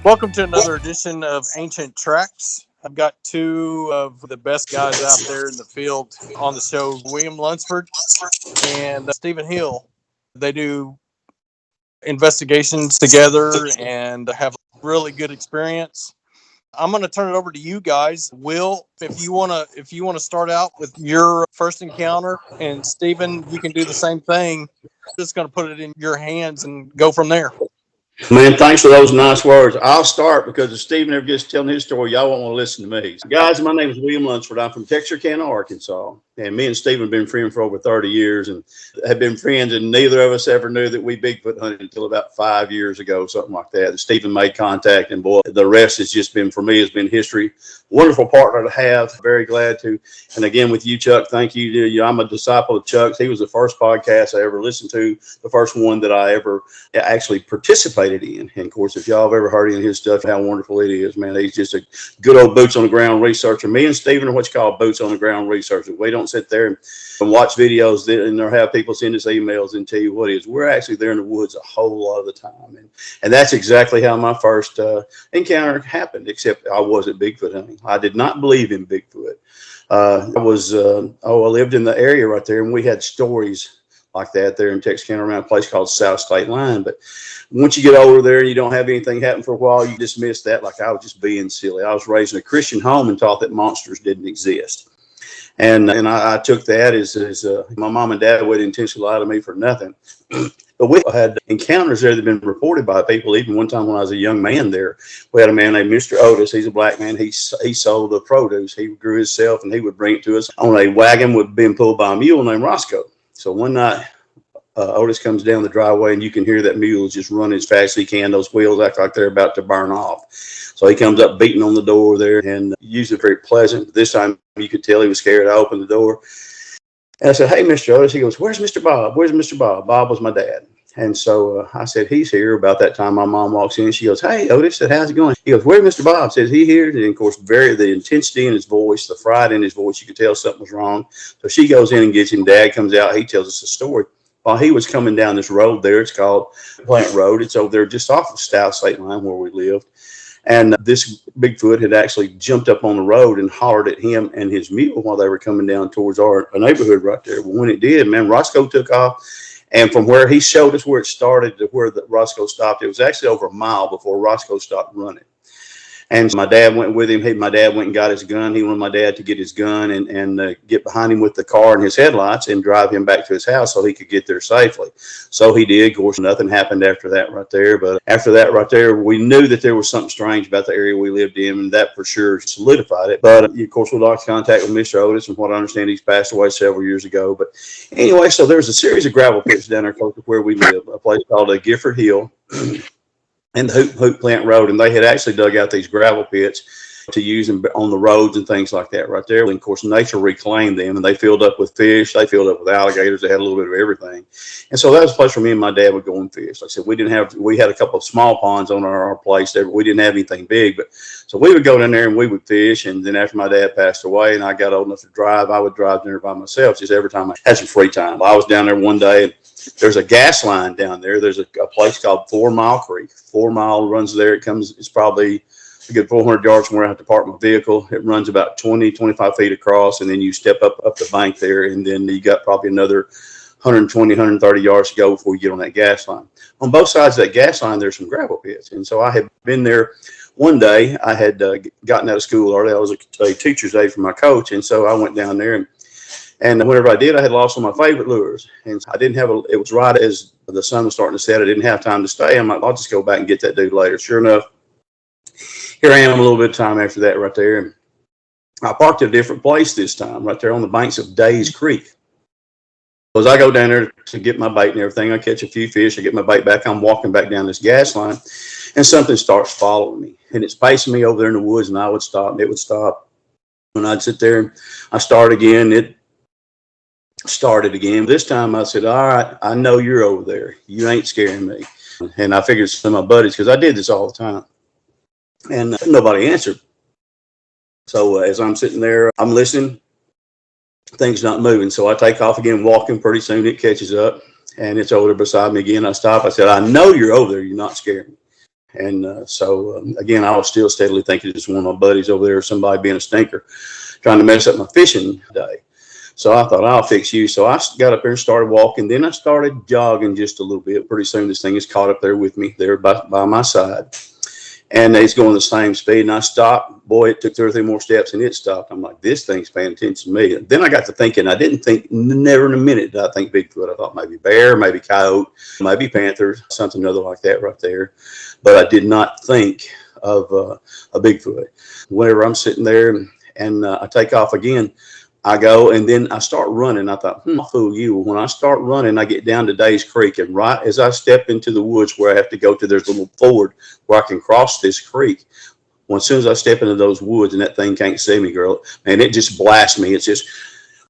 Welcome to another edition of Ancient Tracks. I've got two of the best guys out there in the field on the show, William Lunsford and Stephen Hill. They do investigations together and have a really good experience. I'm going to turn it over to you guys. Will, if you want to start out with your first encounter, and Stephen, you can do the same thing. Just going to put it in your hands and go from there. Man, thanks for those nice words. I'll start because if Stephen ever gets telling his story, y'all won't want to listen to me. Guys, my name is William Lunsford. I'm from Texarkana, Arkansas. And me and Stephen have been friends for over 30 years and have been friends, and neither of us ever knew that we Bigfoot hunted until about 5 years ago, something like that. Stephen made contact, and boy, the rest has just been, for me, has been history. Wonderful partner to have. Very glad to. And again, with you, Chuck, thank you. I'm a disciple of Chuck's. He was the first podcast I ever listened to, the first one that I ever actually participated in. And of course, if y'all have ever heard any of his stuff, how wonderful it is, man. He's just a good old boots on the ground researcher. Me and Stephen are what you call boots on the ground researchers. We don't sit there and watch videos and or have people send us emails and tell you what it is. We're actually there in the woods a whole lot of the time. And that's exactly how my first encounter happened, except I wasn't Bigfoot hunting. I did not believe in Bigfoot. I lived in the area right there, and we had stories like that there in Texarkana around a place called South State Line. But once you get over there and you don't have anything happen for a while, you dismiss that like I was just being silly. I was raised in a Christian home and taught that monsters didn't exist. And I took that as my mom and dad wouldn't intentionally lie to me for nothing. But we had encounters there that had been reported by people. Even one time when I was a young man there, we had a man named Mr. Otis. He's a black man. He sold the produce. He grew himself, and he would bring it to us on a wagon with being pulled by a mule named Roscoe. So one night, Otis comes down the driveway, and you can hear that mule is just running as fast as he can. Those wheels act like they're about to burn off. So he comes up beating on the door there, and usually very pleasant. This time you could tell he was scared. I opened the door, and I said, "Hey, Mr. Otis." He goes, "Where's Mr. Bob? Where's Mr. Bob?" Bob was my dad. And so I said, "He's here." About that time, my mom walks in. She goes, "Hey, Otis," said, "How's it going?" He goes, "Where's Mr. Bob?" Says, "He here?" And of course, the intensity in his voice, the fright in his voice, you could tell something was wrong. So she goes in and gets him. Dad comes out. He tells us a story. While he was coming down this road there, it's called Plant Road. It's over there just off of South State Line where we lived. And this Bigfoot had actually jumped up on the road and hollered at him and his mule while they were coming down towards our neighborhood right there. Well, when it did, man, Roscoe took off. And from where he showed us where it started to where Roscoe stopped, it was actually over a mile before Roscoe stopped running. And my dad went with him. My dad went and got his gun. He wanted my dad to get his gun and get behind him with the car and his headlights and drive him back to his house so he could get there safely. So he did. Of course, nothing happened after that right there. But after that right there, we knew that there was something strange about the area we lived in, and that for sure solidified it. But of course, we lost contact with Mr. Otis, and what I understand, he's passed away several years ago. But anyway, so there's a series of gravel pits down there close to where we live, a place called Gifford Hill. And the Hoop Plant Road, and they had actually dug out these gravel pits to use them on the roads and things like that right there. And of course, nature reclaimed them, and they filled up with fish. They filled up with alligators. They had a little bit of everything. And so that was a place where me and my dad would go and fish. Like I said, we had a couple of small ponds on our place there, but we didn't have anything big. But so we would go down there and we would fish. And then after my dad passed away and I got old enough to drive, I would drive down there by myself just every time I had some free time. I was down there one day, and there's a gas line down there. There's a place called 4 Mile Creek. 4 Mile runs there. It's probably a good 400 yards from where I have to park my vehicle. It runs about 25 feet across, and then you step up the bank there, and then you got probably another 120, 130 yards to go before you get on that gas line. On both sides of that gas line, there's some gravel pits. And so I had been there one day. I had gotten out of school early. I was a teacher's aide for my coach, and so I went down there, and whenever I did, I had lost one of my favorite lures. And I didn't it was right as the sun was starting to set. I didn't have time to stay. I'm like, I'll just go back and get that dude later. Sure enough, here I am a little bit of time after that right there. And I parked at a different place this time, right there on the banks of Days Creek. As I go down there to get my bait and everything, I catch a few fish, I get my bait back. I'm walking back down this gas line, and something starts following me. And it's pacing me over there in the woods, and I would stop, and it would stop. And I'd sit there, and I start again. It started again. This time I said, "All right, I know you're over there. You ain't scaring me." And I figured some of my buddies, because I did this all the time. And nobody answered. So as I'm sitting there, I'm listening. Things not moving. So I take off again, walking. Pretty soon it catches up, and it's over there beside me again. I stop. I said, "I know you're over there. You're not scaring me." And again, I was still steadily thinking it's one of my buddies over there, somebody being a stinker, trying to mess up my fishing day. So I thought, I'll fix you. So I got up there and started walking. Then I started jogging just a little bit. Pretty soon this thing is caught up there with me, there by my side. And it's going the same speed. And I stopped. Boy, it took 2 or 3 more steps and it stopped. I'm like, this thing's paying attention to me. And then I got to thinking, I didn't think, never in a minute did I think Bigfoot. I thought maybe bear, maybe coyote, maybe panther, something other like that right there. But I did not think of a Bigfoot. Whenever I'm sitting there and I take off again, I go and then I start running. I thought, I'll fool you. When I start running, I get down to Days Creek. And right as I step into the woods where I have to go to, there's a little ford where I can cross this creek. Well, as soon as I step into those woods and that thing can't see me, girl, man, it just blasts me. It's just,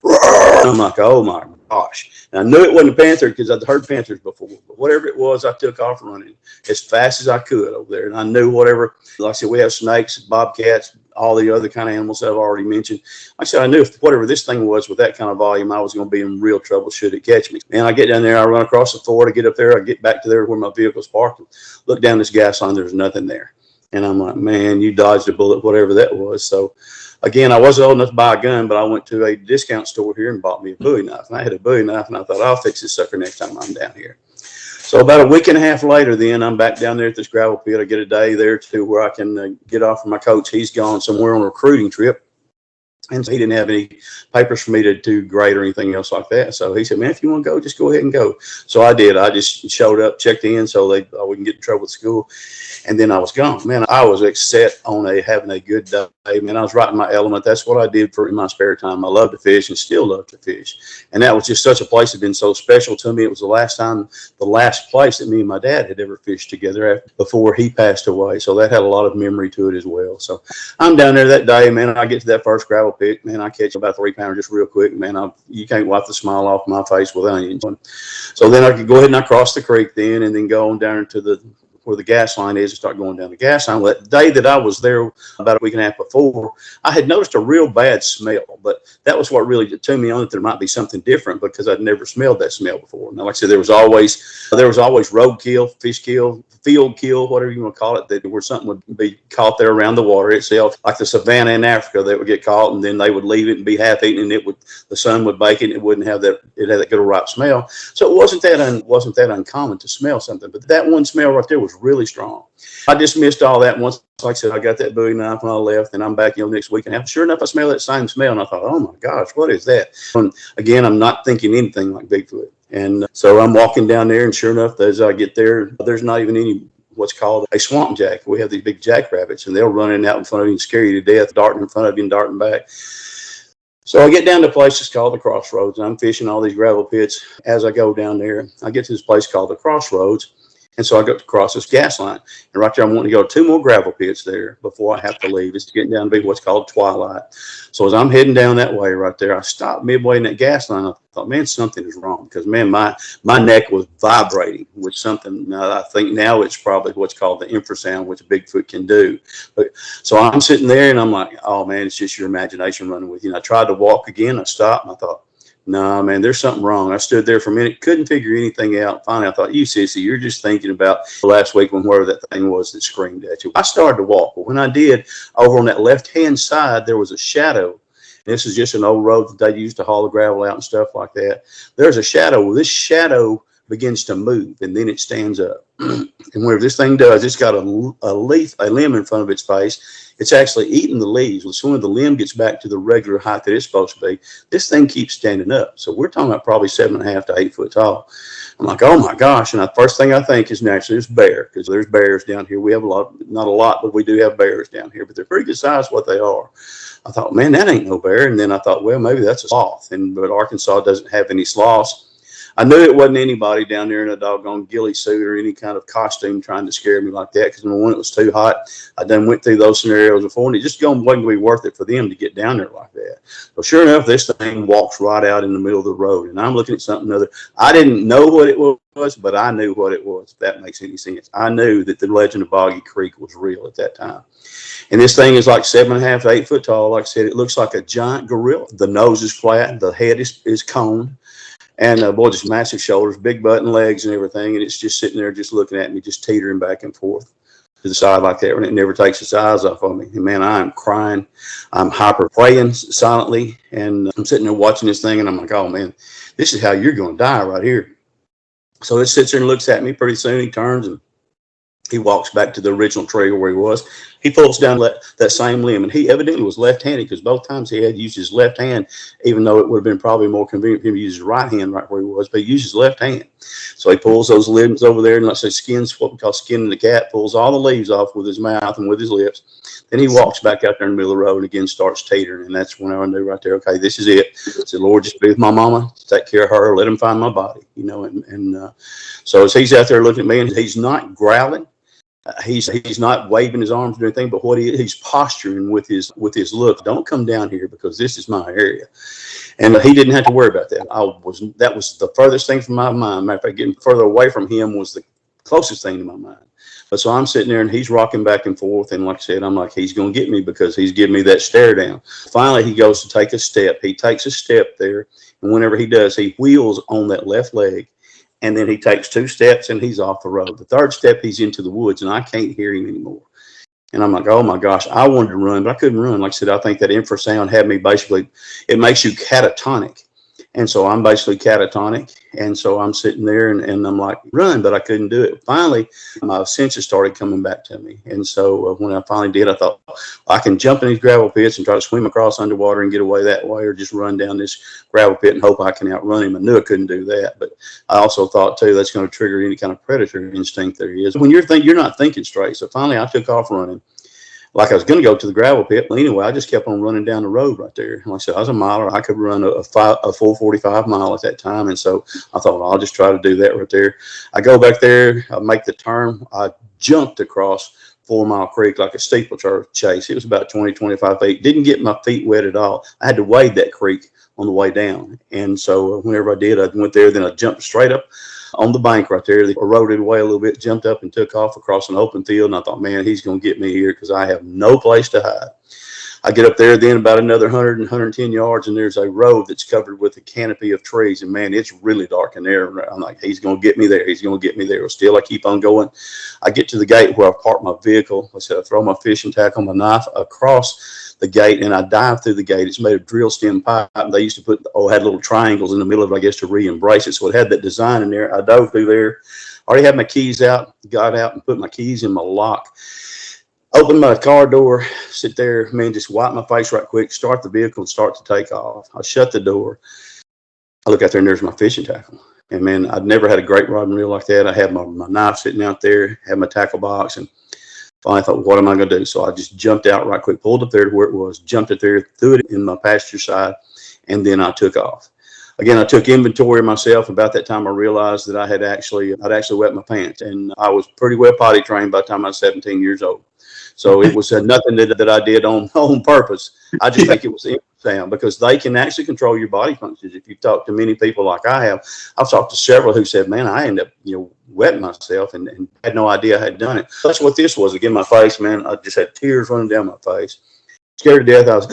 I'm like, oh my gosh. And I knew it wasn't a panther because I'd heard panthers before. But whatever it was, I took off running as fast as I could over there. And I knew whatever, like I said, we have snakes, bobcats, all the other kind of animals that I've already mentioned. Like I said, I knew if whatever this thing was with that kind of volume, I was going to be in real trouble should it catch me. And I get down there, I run across the ford, I get up there, I get back to there where my vehicle's parked, look down this gas line, there's nothing there. And I'm like, man, you dodged a bullet, whatever that was. So again, I wasn't old enough to buy a gun, but I went to a discount store here and bought me a Bowie knife. And I had a Bowie knife and I thought, I'll fix this sucker next time I'm down here. So about a week and a half later, then I'm back down there at this gravel pit. I get a day there to where I can get off from my coach. He's gone somewhere on a recruiting trip. And so he didn't have any papers for me to do grade or anything else like that. So he said, man, if you want to go, just go ahead and go. So I did. I just showed up, checked in so I wouldn't get in trouble at school. And then I was gone. Man, I was set on having a good day. Man, I was right in my element. That's what I did in my spare time. I love to fish and still love to fish. And that was just such a place that had been so special to me. It was the last place that me and my dad had ever fished together before he passed away. So that had a lot of memory to it as well. So I'm down there that day, man. I get to that first gravel pit, man. I catch about 3 pounder just real quick, man. You can't wipe the smile off my face with onions. So then I could go ahead and I cross the creek then and then go on down into where the gas line is and start going down the gas line. Well, that day that I was there about a week and a half before, I had noticed a real bad smell, but that was what really did to me on that there might be something different because I'd never smelled that smell before. Now, like I said, there was always roadkill, fish kill, field kill, whatever you want to call it, that where something would be caught there around the water itself, like the savannah in Africa, that would get caught and then they would leave it and be half eaten and the sun would bake it and it wouldn't have that, it had that good ripe smell. So it wasn't that uncommon to smell something, but that one smell right there was really strong. I dismissed all that once, like I said, I got that Bowie knife when I left and I'm back, next week and a half. Sure enough, I smell that same smell and I thought, oh my gosh, what is that? And again, I'm not thinking anything like Bigfoot. And so I'm walking down there and sure enough, as I get there, there's not even any what's called a swamp jack. We have these big jackrabbits and they'll run in out in front of you and scare you to death, darting in front of you and darting back. So I get down to a place that's called the Crossroads and I'm fishing all these gravel pits. As I go down there, I get to this place called the Crossroads. And so I got to cross this gas line. And right there, I'm wanting to go 2 more gravel pits there before I have to leave. It's getting down to be what's called twilight. So as I'm heading down that way right there, I stopped midway in that gas line. I thought, man, something is wrong. Because, man, my neck was vibrating with something. Now, I think now it's probably what's called the infrasound, which Bigfoot can do. But so I'm sitting there, and I'm like, oh, man, it's just your imagination running with you. And I tried to walk again. I stopped, and I thought, no, man, there's something wrong. I stood there for a minute, couldn't figure anything out. Finally, I thought, you sissy, you're just thinking about last week when wherever that thing was that screamed at you. I started to walk, but when I did, over on that left-hand side, there was a shadow. This is just an old road that they used to haul the gravel out and stuff like that. There's a shadow. Well, this shadow begins to move, and then it stands up. And whatever this thing does, it's got a limb in front of its face. It's actually eating the leaves. As soon as the limb gets back to the regular height that it's supposed to be, this thing keeps standing up. So we're talking about probably 7.5 to 8 foot tall. I'm like, oh my gosh. And the first thing I think is naturally it's bear, because there's bears down here. We have not a lot, but we do have bears down here, but they're pretty good size what they are. I thought, man, that ain't no bear. And then I thought, well, maybe that's a sloth. But Arkansas doesn't have any sloths. I knew it wasn't anybody down there in a doggone ghillie suit or any kind of costume trying to scare me like that, because when it was too hot, I done went through those scenarios before, and it just wasn't going to be worth it for them to get down there like that. So sure enough, this thing walks right out in the middle of the road, and I'm looking at something other. I didn't know what it was, but I knew what it was, if that makes any sense. I knew that the legend of Boggy Creek was real at that time. And this thing is like 7.5 to 8 foot tall. Like I said, it looks like a giant gorilla. The nose is flat, the head is coned. And boy, just massive shoulders, big butt and legs and everything. And it's just sitting there just looking at me, just teetering back and forth. to the side like that, and it never takes its eyes off of me. And man, I am crying. I'm hyper praying silently, and I'm sitting there watching this thing, and I'm like, oh man, this is how you're going to die right here. So it sits there and looks at me. Pretty soon he turns and he walks back to the original tree where he was. He pulls down that same limb, and he evidently was left-handed because both times he had used his left hand, even though it would have been probably more convenient for him to use his right hand right where he was, but he used his left hand. So he pulls those limbs over there, and let's say skins, what we call skinning the cat, pulls all the leaves off with his mouth and with his lips. Then he walks back out there in the middle of the road and again starts teetering, and that's when I knew right there, okay, this is it. I said, Lord, just be with my mama, take care of her, let him find my body, you know. So as he's out there looking at me, and he's not growling. He's not waving his arms or anything, but he's posturing with his look. Don't come down here because this is my area. And he didn't have to worry about that. That was the furthest thing from my mind. Matter of fact, getting further away from him was the closest thing to my mind. But so I'm sitting there and he's rocking back and forth. And like I said, I'm like, he's going to get me because he's giving me that stare down. Finally, he goes to take a step. He takes a step there. And whenever he does, he wheels on that left leg. And then he takes 2 steps and he's off the road. The 3rd step, he's into the woods and I can't hear him anymore. And I'm like, oh my gosh, I wanted to run, but I couldn't run. Like I said, I think that infrasound had me basically, it makes you catatonic. And so I'm basically catatonic. And so I'm sitting there and I'm like, run, but I couldn't do it. Finally, my senses started coming back to me. And so when I finally did, I thought, I can jump in these gravel pits and try to swim across underwater and get away that way, or just run down this gravel pit and hope I can outrun him. I knew I couldn't do that. But I also thought, too, that's going to trigger any kind of predator instinct there is. When you're not thinking straight. So finally, I took off running. Like I was going to go to the gravel pit, but anyway, I just kept on running down the road right there. Like I said, I was a miler. I could run a full 45 mile at that time. And so I thought, well, I'll just try to do that right there. I go back there, I make the turn. I jumped across 4 Mile Creek like a steeplechase. It was about 20, 25 feet. Didn't get my feet wet at all. I had to wade that creek on the way down. And so whenever I did, I went there, then I jumped straight up on the bank right there. They eroded away a little bit, jumped up and took off across an open field. And I thought, man, he's going to get me here because I have no place to hide. I get up there then about another 100 and 110 yards, and there's a road that's covered with a canopy of trees. And man, it's really dark in there. I'm like, he's going to get me there. He's going to get me there. Well, still, I keep on going. I get to the gate where I park my vehicle. I said, I throw my fishing tackle, my knife across the gate, and I dive through the gate. It's made of drill stem pipe. They used to had little triangles in the middle of it, I guess, to re-embrace it. So it had that design in there. I dove through there. Already had my keys out, got out and put my keys in my lock. Open my car door, sit there, man, just wipe my face right quick, start the vehicle and start to take off. I shut the door. I look out there and there's my fishing tackle. And man, I'd never had a great rod and reel like that. I had my knife sitting out there, had my tackle box, and finally I thought, what am I going to do? So I just jumped out right quick, pulled up there to where it was, jumped it there, threw it in my passenger side, and then I took off. Again, I took inventory of myself. About that time, I realized that I'd actually wet my pants, and I was pretty well potty trained by the time I was 17 years old. So it was nothing that I did on purpose. I just think it was infrasound because they can actually control your body functions. If you talk to many people like I have, I've talked to several who said, man, I ended up, wetting myself and had no idea I had done it. That's what this was. Again, my face, man, I just had tears running down my face. Scared to death. I was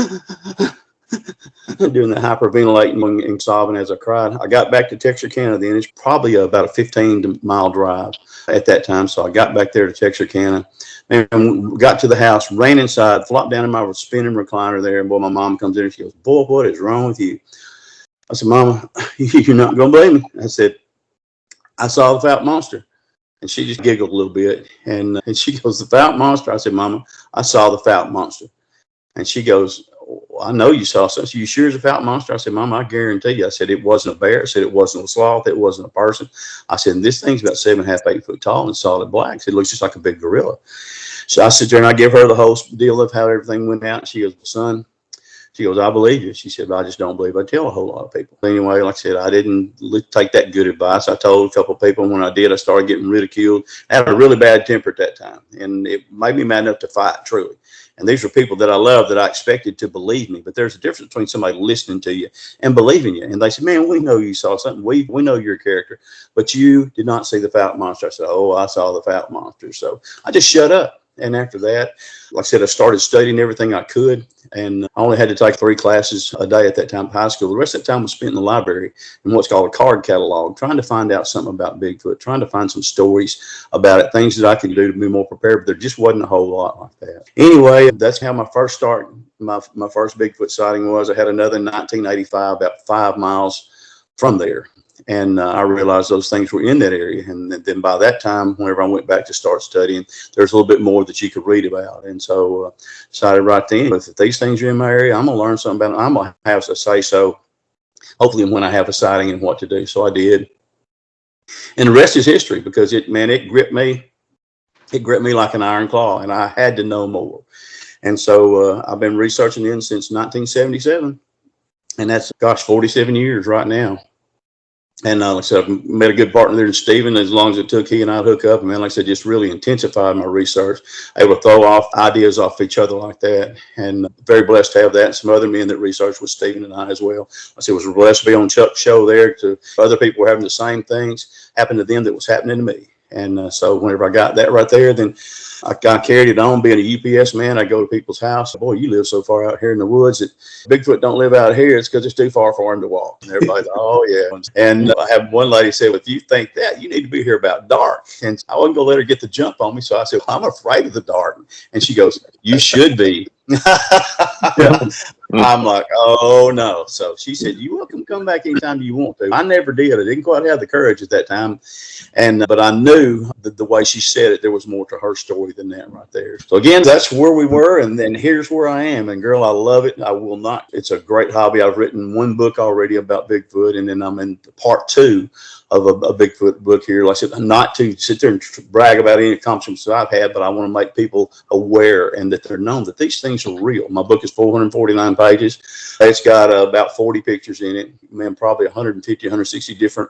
doing the hyperventilating and sobbing as I cried. I got back to Texarkana then. It's probably about a 15-mile drive at that time. So I got back there to Texarkana and got to the house, ran inside, flopped down in my spinning recliner there. And boy, my mom comes in and she goes, boy, what is wrong with you? I said, Mama, you're not going to believe me. I said, I saw the fat monster. And she just giggled a little bit. And she goes, the fat monster? I said, Mama, I saw the fat monster. And she goes, I know you saw something. You sure it's a fat monster? I said, Mama, I guarantee you. I said, it wasn't a bear. I said, it wasn't a sloth. It wasn't a person. I said, this thing's about 7.5, 8 foot tall and solid black. I said, it looks just like a big gorilla. So I sit there and I give her the whole deal of how everything went out. And she goes, son, she goes, I believe you. She said, but I just don't believe I tell a whole lot of people. Anyway, like I said, I didn't take that good advice. I told a couple of people. When I did, I started getting ridiculed. I had a really bad temper at that time. And it made me mad enough to fight, truly. And these were people that I loved that I expected to believe me. But there's a difference between somebody listening to you and believing you. And they said, man, we know you saw something. We know you're a character. But you did not see the fat monster. I said, oh, I saw the fat monster. So I just shut up. And after that, like I said, I started studying everything I could. And I only had to take 3 classes a day at that time in high school. The rest of the time was spent in the library in what's called a card catalog, trying to find out something about Bigfoot, trying to find some stories about it, things that I could do to be more prepared. But there just wasn't a whole lot like that. Anyway, that's how my first start, my first Bigfoot sighting was. I had another in 1985, about 5 miles from there. And I realized those things were in that area. And then by that time, whenever I went back to start studying, there's a little bit more that you could read about. And so decided right then, if these things are in my area, I'm going to learn something about it. I'm going to have a say so, hopefully, when I have a sighting and what to do. So I did. And the rest is history, because it gripped me. It gripped me like an iron claw, and I had to know more. And so I've been researching in since 1977. And that's, 47 years right now. And like I said, I've met a good partner there in Stephen. As long as it took, he and I'd hook up. And man, like I said, just really intensified my research, able to throw off ideas off each other like that. And very blessed to have that. And some other men that researched with Stephen and I as well. I said, was blessed to be on Chuck's show there. To other people were having the same things happen to them that was happening to me. And so whenever I got that right there, then I carried it on. Being a UPS man, I go to people's house. Boy, you live so far out here in the woods that Bigfoot don't live out here. It's because it's too far for him to walk. And everybody's like, oh, yeah. And I had one lady say, well, if you think that, you need to be here about dark. And I wasn't going to let her get the jump on me. So I said, I'm afraid of the dark. And she goes, you should be. I'm like, oh no. So she said, you're welcome to come back anytime you want to. I never did. I didn't quite have the courage at that time. And but I knew that the way she said it, there was more to her story than that right there. So again, that's where we were, and then here's where I am. And girl, I love it. I will not. It's a great hobby. I've written 1 book already about Bigfoot, and then I'm in part 2 of a Bigfoot book here. Like I said, not to sit there and brag about any accomplishments that I've had, but I want to make people aware and that they're known that these things are real. My book is 449 pages. It's got about 40 pictures in it, man, probably 150, 160 different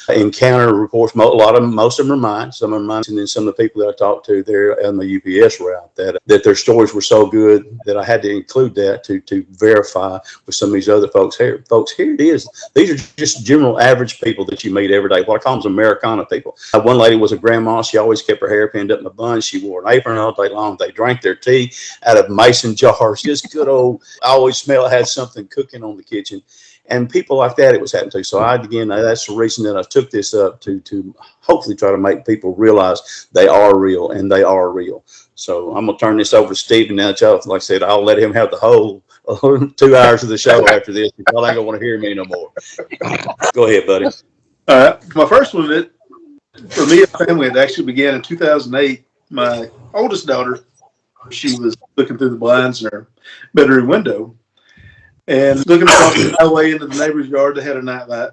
encounter reports. Most of them are mine, some are mine, and then some of the people that I talked to there on the UPS route, that their stories were so good that I had to include that to verify with some of these other folks here. Folks, here it is. These are just general average people that you meet every day. What I call them Americana people. One lady was a grandma. She always kept her hair pinned up in a bun. She wore an apron all day long. They drank their tea out of mason jars. Just good old, I always smell it had something cooking on the kitchen. And people like that, it was happening to. So that's the reason that I took this up to hopefully try to make people realize they are real, and they are real. So I'm going to turn this over to Stephen now. Like I said, I'll let him have the whole 2 hours of the show after this. You probably ain't going to want to hear me no more. Go ahead, buddy. All right. My first one, for me and family, it actually began in 2008. My oldest daughter, she was looking through the blinds in her bedroom window and looking across the highway into the neighbor's yard. They had a nightlight.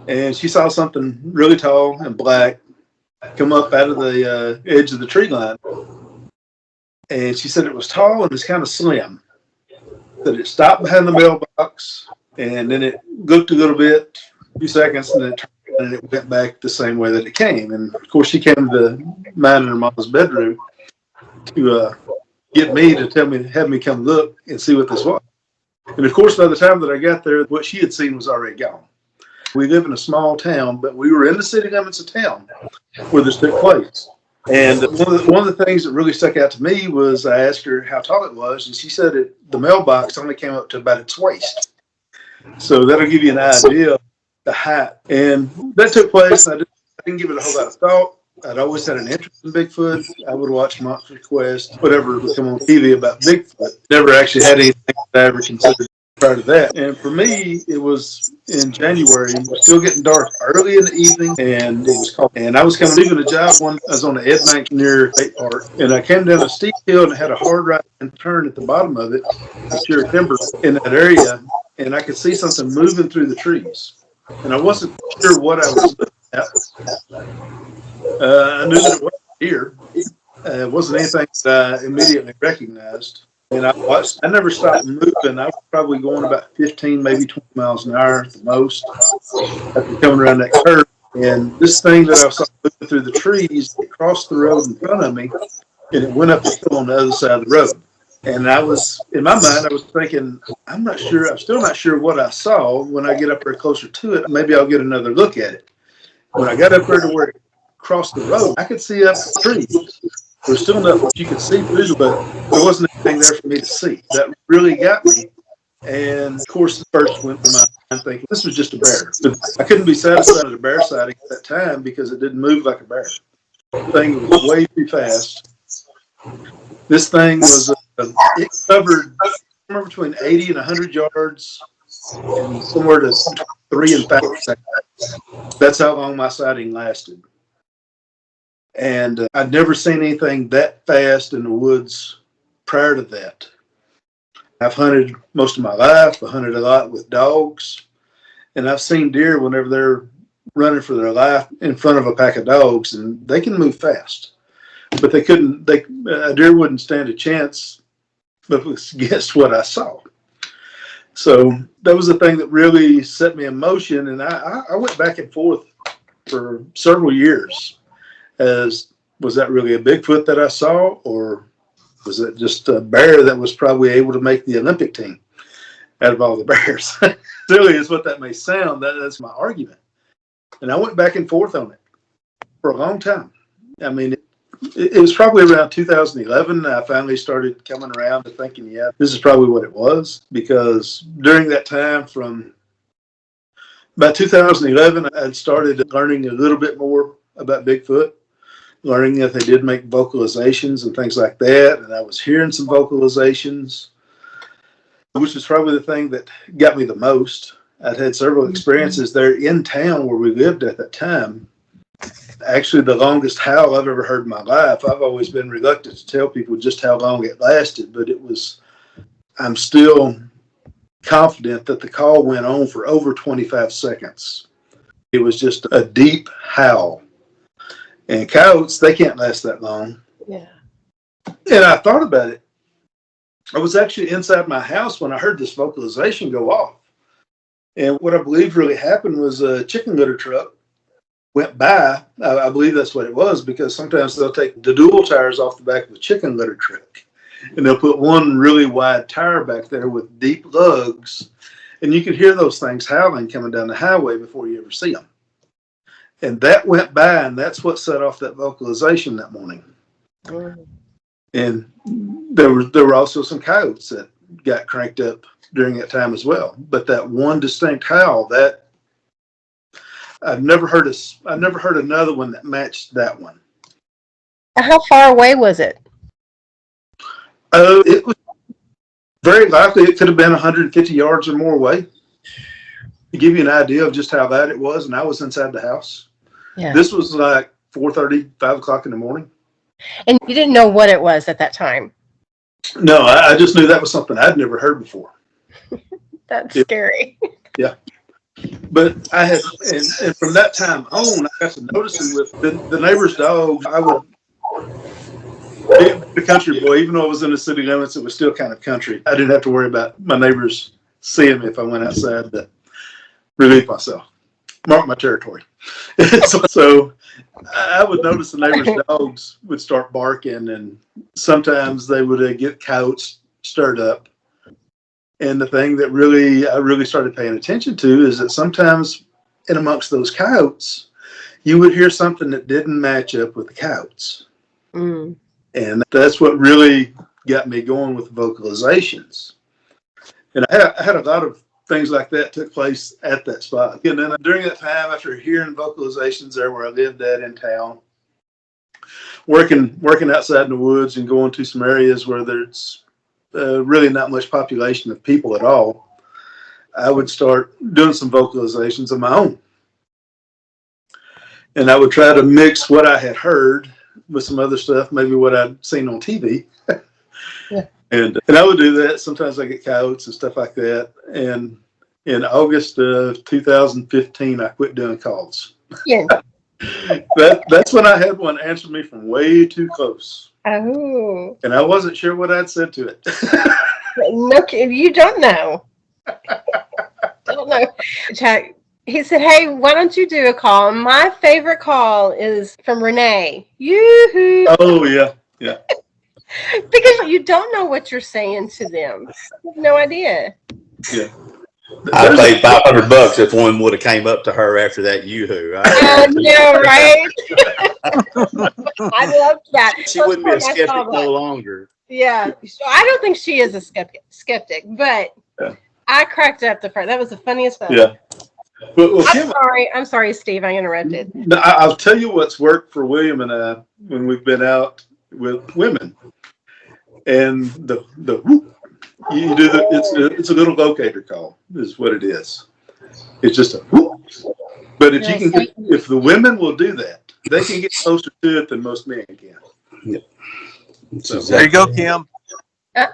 And she saw something really tall and black come up out of the edge of the tree line. And she said it was tall and it was kind of slim. That it stopped behind the mailbox, and then it looked a little bit, a few seconds, and then it turned and it went back the same way that it came. And of course, she came to mine and her mama's bedroom to get me to have me come look and see what this was. And of course, by the time that I got there, what she had seen was already gone. We live in a small town, but we were in the city limits of town where this took place. And one of the things that really stuck out to me was I asked her how tall it was, and she said the mailbox only came up to about its waist. So that'll give you an idea of the height. And that took place, and I didn't give it a whole lot of thought. I'd always had an interest in Bigfoot. I would watch Monster Quest, whatever would come on TV about Bigfoot. Never actually had anything that I ever considered prior to that. And for me, it was in January. It was still getting dark early in the evening, and it was cold. And I was kind of leaving a job I was on the Ed Bank near State Park, and I came down a steep hill and had a hard right and turn at the bottom of it, pure timber in that area, and I could see something moving through the trees. And I wasn't sure what I was looking at. I knew that it wasn't deer. It wasn't anything that I immediately recognized. And I watched. I never stopped moving. I was probably going about 15, maybe 20 miles an hour at the most after coming around that curve. And this thing that I saw moving through the trees, it crossed the road in front of me, and it went up the hill on the other side of the road. And I was, in my mind, I was thinking, I'm still not sure what I saw. When I get up there closer to it, maybe I'll get another look at it. When I got up there to where it crossed the road, I could see up the trees. There was still enough that you could see through, but there wasn't anything there for me to see. That really got me. And of course, the first went through my mind thinking this was just a bear. I couldn't be satisfied with a bear sighting at that time because it didn't move like a bear. The thing was way too fast. This thing was, it covered somewhere between 80 and 100 yards and somewhere to 3 and 5 seconds. That's how long my sighting lasted. And I'd never seen anything that fast in the woods prior to that. I've hunted most of my life. I hunted a lot with dogs. And I've seen deer whenever they're running for their life in front of a pack of dogs, and they can move fast. But a deer wouldn't stand a chance against what I saw. So that was the thing that really set me in motion. And I went back and forth for several years. Was that really a Bigfoot that I saw, or was it just a bear that was probably able to make the Olympic team out of all the bears? Really is what that may sound. That's my argument. And I went back and forth on it for a long time. I mean, it was probably around 2011 I finally started coming around to thinking, yeah, this is probably what it was. Because during that time, from about 2011, I'd started learning a little bit more about Bigfoot, learning that they did make vocalizations and things like that. And I was hearing some vocalizations, which was probably the thing that got me the most. I'd had several experiences there in town where we lived at that time. Actually, the longest howl I've ever heard in my life. I've always been reluctant to tell people just how long it lasted, but I'm still confident that the call went on for over 25 seconds. It was just a deep howl. And coyotes, they can't last that long. Yeah. And I thought about it. I was actually inside my house when I heard this vocalization go off. And what I believe really happened was a chicken litter truck went by. I believe that's what it was, because sometimes they'll take the dual tires off the back of a chicken litter truck, and they'll put one really wide tire back there with deep lugs. And you can hear those things howling coming down the highway before you ever see them. And that went by, and that's what set off that vocalization that morning. Mm. And there were also some coyotes that got cranked up during that time as well. But that one distinct howl, that I've never heard another one that matched that one. How far away was it? It was very likely it could have been 150 yards or more away. To give you an idea of just how loud it was, and I was inside the house. Yeah. This was like 4:30, 5 o'clock in the morning. And you didn't know what it was at that time? No, I just knew that was something I'd never heard before. That's scary. Yeah. But I had, and from that time on, I got to noticing with the neighbor's dog, I would, being the country boy, even though I was in the city limits, it was still kind of country. I didn't have to worry about my neighbors seeing me if I went outside to relieve myself, mark my territory. So I would notice the neighbors' dogs would start barking, and sometimes they would get coyotes stirred up. And the thing that I really started paying attention to is that sometimes in amongst those coyotes, you would hear something that didn't match up with the coyotes. Mm. And that's what really got me going with vocalizations. And I had a lot of things like that took place at that spot. And then during that time, after hearing vocalizations there where I lived at in town, working outside in the woods and going to some areas where there's really not much population of people at all, I would start doing some vocalizations of my own. And I would try to mix what I had heard with some other stuff, maybe what I'd seen on TV. Yeah. And I would do that. Sometimes I get coyotes and stuff like that. And in August of 2015, I quit doing calls. Yeah. That's when I had one answer me from way too close. Oh. And I wasn't sure what I'd said to it. No, you don't know. Don't know. He said, "Hey, why don't you do a call?" My favorite call is from Renee. Yoo-hoo. Oh, yeah. Yeah. Because you don't know what you're saying to them. You have no idea. Yeah. I paid $500 if one would have came up to her after that yoo-hoo. I know, right? I love that. She wouldn't be a skeptic no longer. Yeah. So I don't think she is a skeptic, but I cracked up the first. That was the funniest thing. Yeah. Well, Kim, I'm sorry, Steve. I interrupted. I'll tell you what's worked for William and I when we've been out with women, and the whoop, you do it's a little locator call is what it is. It's just a whoop. But if you can if the women will do that, they can get closer to it than most men can. Yeah. So, there you go, Kim. Yeah.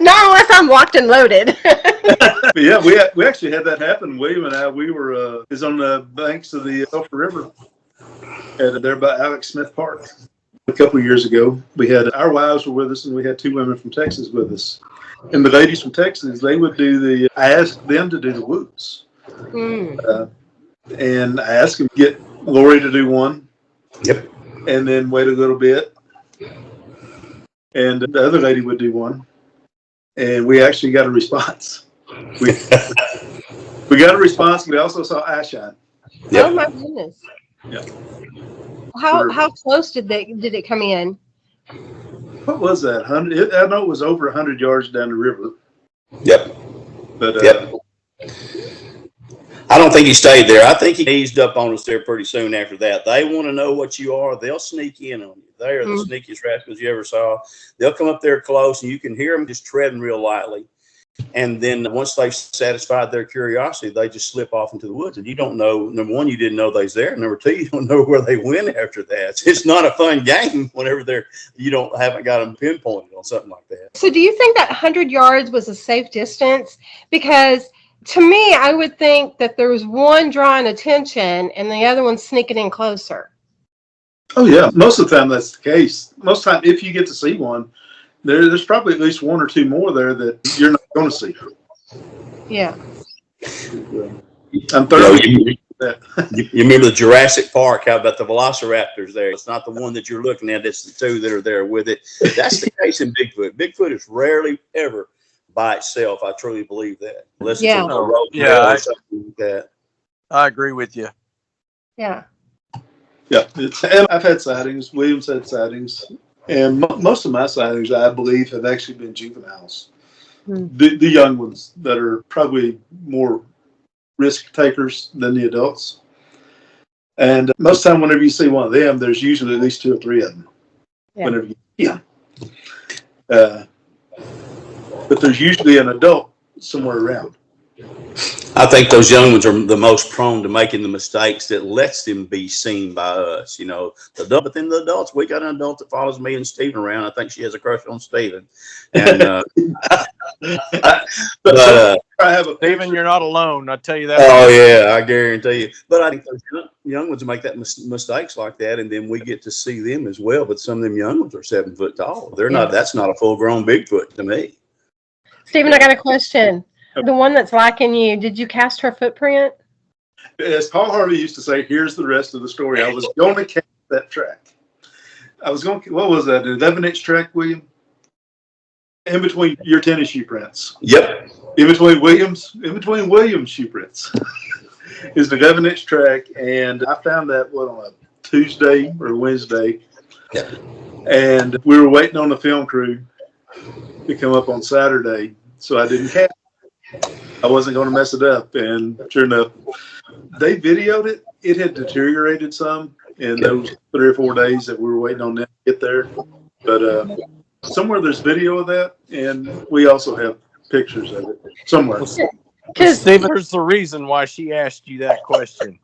Not unless I'm locked and loaded. But yeah, we actually had that happen. William and I, we were is on the banks of the Elford River, and there by Alex Smith Park. A couple of years ago, we had our wives were with us, and we had two women from Texas with us. And the ladies from Texas, they would do I asked them to do the whoops, and I asked them to get Lori to do one. Yep. And then wait a little bit, and the other lady would do one. And we actually got a response. We got a response. We also saw Ashine. Yep. Oh my goodness! Yeah. How close did it come in? What was that? 100. I know it was over 100 yards down the river. Yep. But yep. I don't think he stayed there. I think he eased up on us there pretty soon after that. They want to know what you are. They'll sneak in on you. They are the sneakiest rascals you ever saw. They'll come up there close, and you can hear them just treading real lightly. And then once they've satisfied their curiosity, they just slip off into the woods. And you don't know, number one, you didn't know they's there. Number two, you don't know where they went after that. It's not a fun game whenever haven't got them pinpointed on something like that. So do you think that 100 yards was a safe distance? Because to me, I would think that there was one drawing attention and the other one sneaking in closer. Oh yeah, most of the time that's the case. Most of the time, if you get to see one, there's probably at least one or two more there that you're not going to see. Yeah. I'm thoroughly you remember the Jurassic Park? How about the velociraptors there? It's not the one that you're looking at. It's the two that are there with it. That's the case in Bigfoot. Bigfoot is rarely ever by itself. I truly believe that. Unless it's on the road or something like that. I agree with you. Yeah. Yeah. And I've had sightings. William's had sightings. And most of my sightings, I believe, have actually been juveniles. The young ones that are probably more risk takers than the adults. And most of the time, whenever you see one of them, there's usually at least two or three of them. Yeah. But there's usually an adult somewhere around. I think those young ones are the most prone to making the mistakes that lets them be seen by us. You know, but then the adults, we got an adult that follows me and Stephen around. I think she has a crush on Stephen. And Stephen, you're not alone. I tell you that. Oh yeah, I guarantee you. But I think those young ones make that mistakes like that, and then we get to see them as well. But some of them young ones are 7 foot tall. They're not. That's not a full grown Bigfoot to me. Stephen, I got a question. The one that's liking you, did you cast her footprint? As Paul Harvey used to say, here's the rest of the story. I was going to cast that track. I was going, what was that, an 11-inch track, William? In between your tennis shoe prints. Yep. In between William's shoe prints is the 11-inch track. And I found that, on a Tuesday or Wednesday. Yep. And we were waiting on the film crew to come up on Saturday. So I didn't cast. I wasn't going to mess it up, and sure enough, they videoed it. It had deteriorated some in those 3 or 4 days that we were waiting on them to get there. But somewhere there's video of that, and we also have pictures of it somewhere. Stephen, here's the reason why she asked you that question.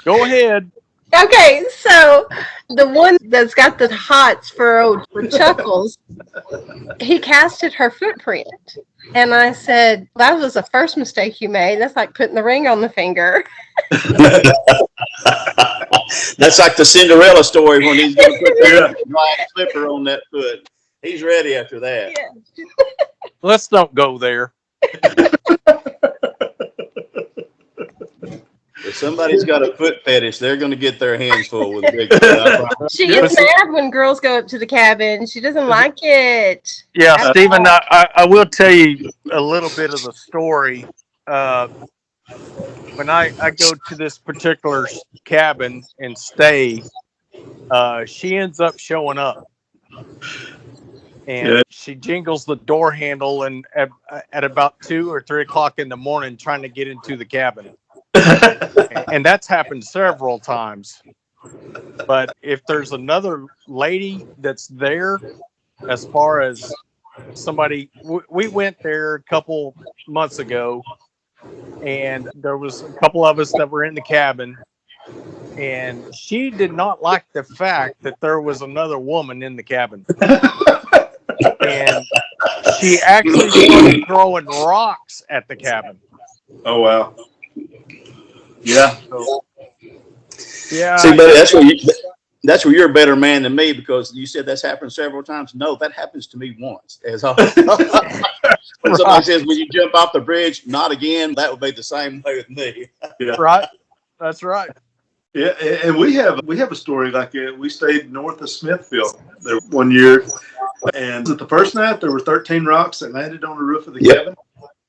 Go ahead. Okay, so the one that's got the hots for Chuckles, he casted her footprint. And I said, that was the first mistake you made. That's like putting the ring on the finger. That's like the Cinderella story when he's going to put the black slipper on that foot. He's ready after that. Yeah. Let's don't go there. somebody's got a foot fetish, they're going to get their hands full with Bigfoot. She gets mad when girls go up to the cabin. She doesn't like it. Yeah, Stephen, I will tell you a little bit of the story. When I go to this particular cabin and stay, she ends up showing up. And she jingles the door handle and at about 2 or 3 o'clock in the morning trying to get into the cabin. And that's happened several times. But if there's another lady that's there, as far as somebody, we went there a couple months ago, and there was a couple of us that were in the cabin, and she did not like the fact that there was another woman in the cabin. And she actually started throwing rocks at the cabin. Oh, wow. Yeah. Yeah. See, buddy, that's where you're a better man than me, because you said that's happened several times. No, that happens to me once. As when somebody says, "Will you jump off the bridge?" Not again. That would be the same way with me. Yeah. Right. That's right. Yeah, and we have a story like it. We stayed north of Smithfield there one year, and the first night there were 13 rocks that landed on the roof of the cabin.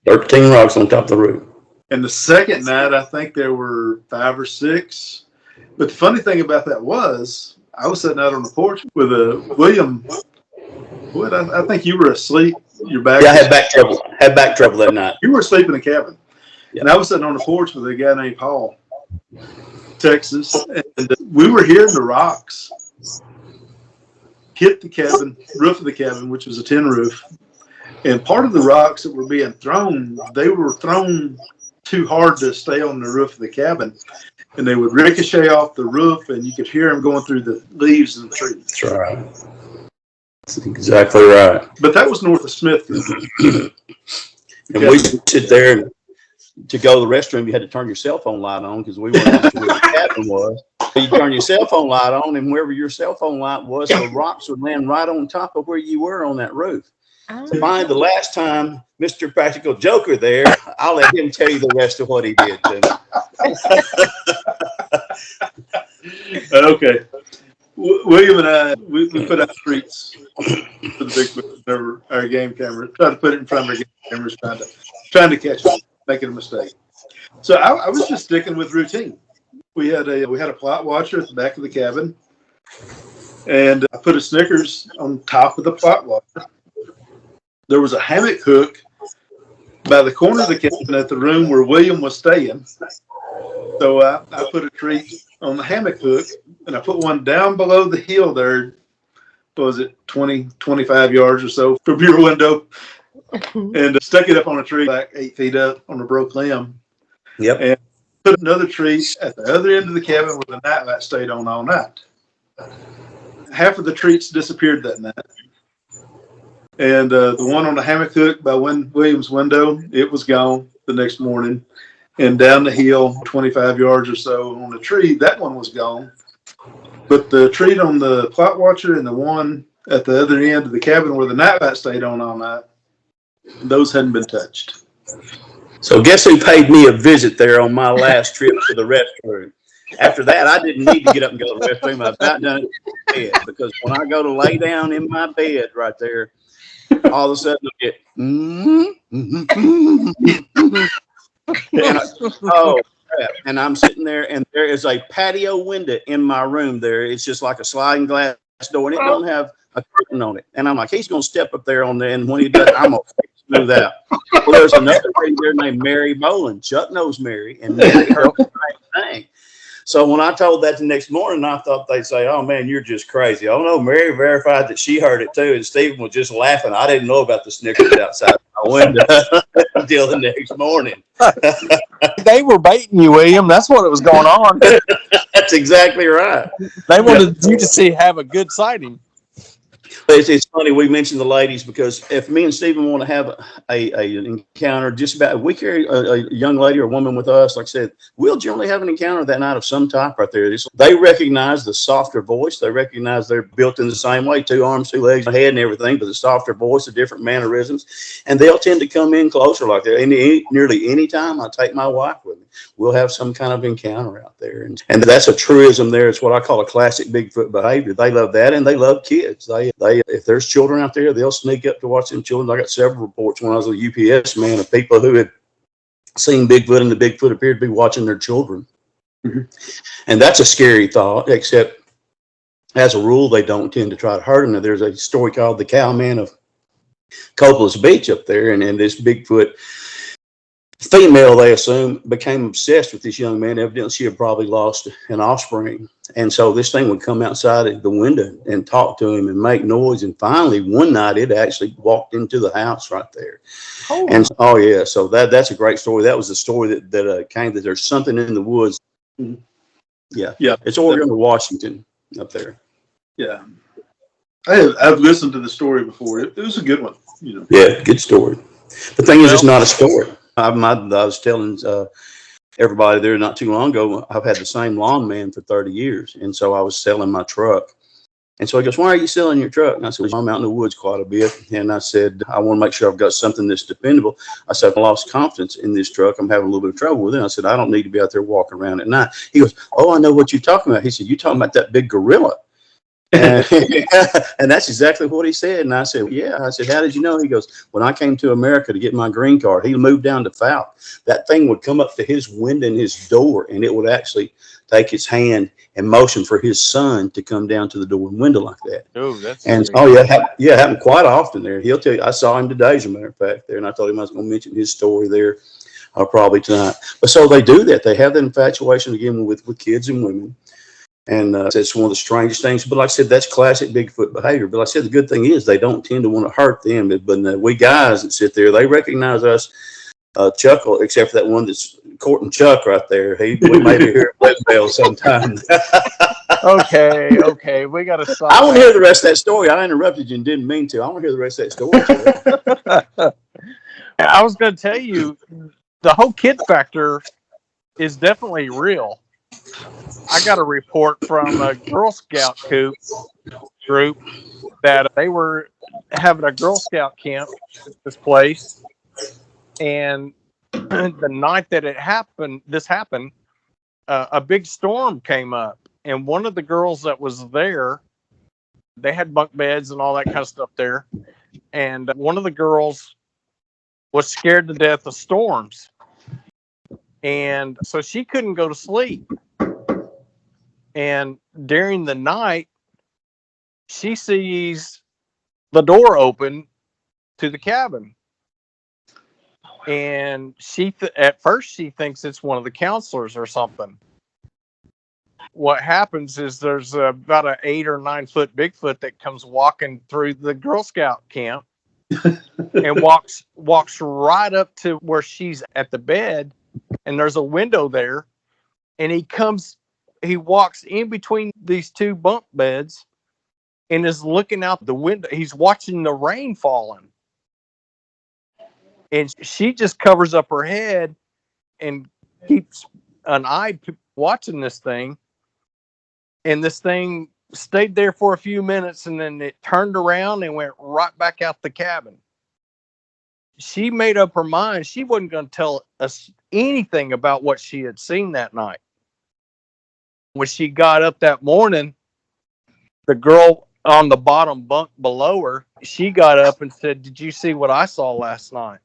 13 rocks on top of the roof. And the second night, I think there were 5 or 6. But the funny thing about that was, I was sitting out on the porch with William. What? I think you were asleep. Your back. Yeah, I had back trouble. Had back trouble that night. You were asleep in the cabin, and I was sitting on the porch with a guy named Paul, Texas, and we were hearing the rocks hit the cabin, roof of the cabin, which was a tin roof. And part of the rocks that were being thrown, they were thrown too hard to stay on the roof of the cabin. And they would ricochet off the roof, and you could hear them going through the leaves and the trees. That's right. That's exactly right. But that was north of Smithfield. And we sit there, and to go to the restroom, you had to turn your cell phone light on, because we weren't sure where the cabin was. So you turn your cell phone light on, and wherever your cell phone light was, the rocks would land right on top of where you were on that roof. So finally, the last time Mr. Practical Joker there, I'll let him tell you the rest of what he did to me. Okay. William and I, we put out treats for the Bigfoot, our game camera. Try to put it in front of our game cameras, trying to catch it, making a mistake. So I was just sticking with routine. We had a plot watcher at the back of the cabin, and I put a Snickers on top of the plot watcher. There was a hammock hook by the corner of the cabin at the room where William was staying. So I put a treat on the hammock hook, and I put one down below the hill there. What was it, 20, 25 yards or so from your window, and stuck it up on a tree like 8 feet up on a broke limb. Yep. And put another tree at the other end of the cabin where the nightlight stayed on all night. Half of the treats disappeared that night. And the one on the hammock hook by William's window, it was gone the next morning. And down the hill, 25 yards or so on the tree, that one was gone. But the treat on the plot watcher and the one at the other end of the cabin where the nightlight stayed on all night, those hadn't been touched. So guess who paid me a visit there on my last trip to the restroom? After that, I didn't need to get up and go to the restroom. I about done it in bed, because when I go to lay down in my bed right there, all of a sudden I get, and oh crap! And I'm sitting there, and there is a patio window in my room. There, it's just like a sliding glass door, and it don't have a curtain on it. And I'm like, he's gonna step up there on there, and when he does, I'm gonna smooth out. Well, there's another lady there named Mary Boland. Chuck knows Mary, and Mary heard the same thing. So when I told that the next morning, I thought they'd say, "Oh man, you're just crazy." Oh no, Mary verified that she heard it too, and Stephen was just laughing. I didn't know about the Snickers outside my window until the next morning. They were baiting you, William. That's what was going on. That's exactly right. They wanted you to have a good sighting. It's funny we mentioned the ladies because if me and Stephen want to have an encounter, just about if we carry a young lady or woman with us, like I said, we'll generally have an encounter that night of some type right there. They recognize the softer voice. They recognize they're built in the same way, 2 arms, 2 legs, a head and everything, but the softer voice, the different mannerisms, and they'll tend to come in closer like that. Nearly any time I take my wife with me, we'll have some kind of encounter out there. And that's a truism there. It's what I call a classic Bigfoot behavior. They love that, and they love kids. They if there's children out there, they'll sneak up to watch them children. I got several reports when I was a UPS man of people who had seen Bigfoot, and the Bigfoot appeared to be watching their children. Mm-hmm. And that's a scary thought, except as a rule, they don't tend to try to hurt them. Now, there's a story called The Cowman of Copalis Beach up there, and this Bigfoot female, they assume, became obsessed with this young man. Evidently, she had probably lost an offspring. And so this thing would come outside the window and talk to him and make noise. And finally, one night, it actually walked into the house right there. Oh, and yeah. So that's a great story. That was the story that came, that there's something in the woods. Yeah. Yeah. It's Oregon or Washington up there. Yeah. I've listened to the story before. It was a good one. You know. Yeah, good story. The thing is, it's not a story. I was telling everybody there not too long ago, I've had the same lawn man for 30 years. And so I was selling my truck. And so he goes, "Why are you selling your truck?" And I said, "Well, I'm out in the woods quite a bit." And I said, "I want to make sure I've got something that's dependable." I said, "I lost confidence in this truck. I'm having a little bit of trouble with it." I said, "I don't need to be out there walking around at night." He goes, "Oh, I know what you're talking about." He said, "You're talking about that big gorilla." And that's exactly what he said. And I said, "Yeah." I said, "How did you know?" He goes, "When I came to America to get my green card, he moved down to Falk. That thing would come up to his window and his door, and it would actually take its hand and motion for his son to come down to the door and window like that." Oh, that's yeah, happened quite often there. He'll tell you. I saw him today, as a matter of fact, there, and I told him I was going to mention his story there probably tonight. But so they do that. They have that infatuation again with kids and women. And that's one of the strangest things. But like I said, that's classic Bigfoot behavior. But like I said, the good thing is they don't tend to want to hurt them. But we guys that sit there, they recognize us, chuckle, except for that one that's courting Chuck right there. We may be here at Bell sometime. Okay, we got to stop. I want to hear the rest of that story. I interrupted you and didn't mean to. I want to hear the rest of that story. I was going to tell you, the whole kid factor is definitely real. I got a report from a Girl Scout group that they were having a Girl Scout camp at this place, and the night that this happened, a big storm came up, and one of the girls that was there, they had bunk beds and all that kind of stuff there, and one of the girls was scared to death of storms, and so she couldn't go to sleep. And during the night, she sees the door open to the cabin. And at first she thinks it's one of the counselors or something. What happens is there's about an 8 or 9 foot Bigfoot that comes walking through the Girl Scout camp and walks right up to where she's at the bed. And there's a window there. And he walks in between these 2 bunk beds and is looking out the window. He's watching the rain falling. And she just covers up her head and keeps an eye watching this thing. And this thing stayed there for a few minutes, and then it turned around and went right back out the cabin. She made up her mind. She wasn't going to tell us anything about what she had seen that night. When she got up that morning, the girl on the bottom bunk below her, she got up and said, "Did you see what I saw last night?"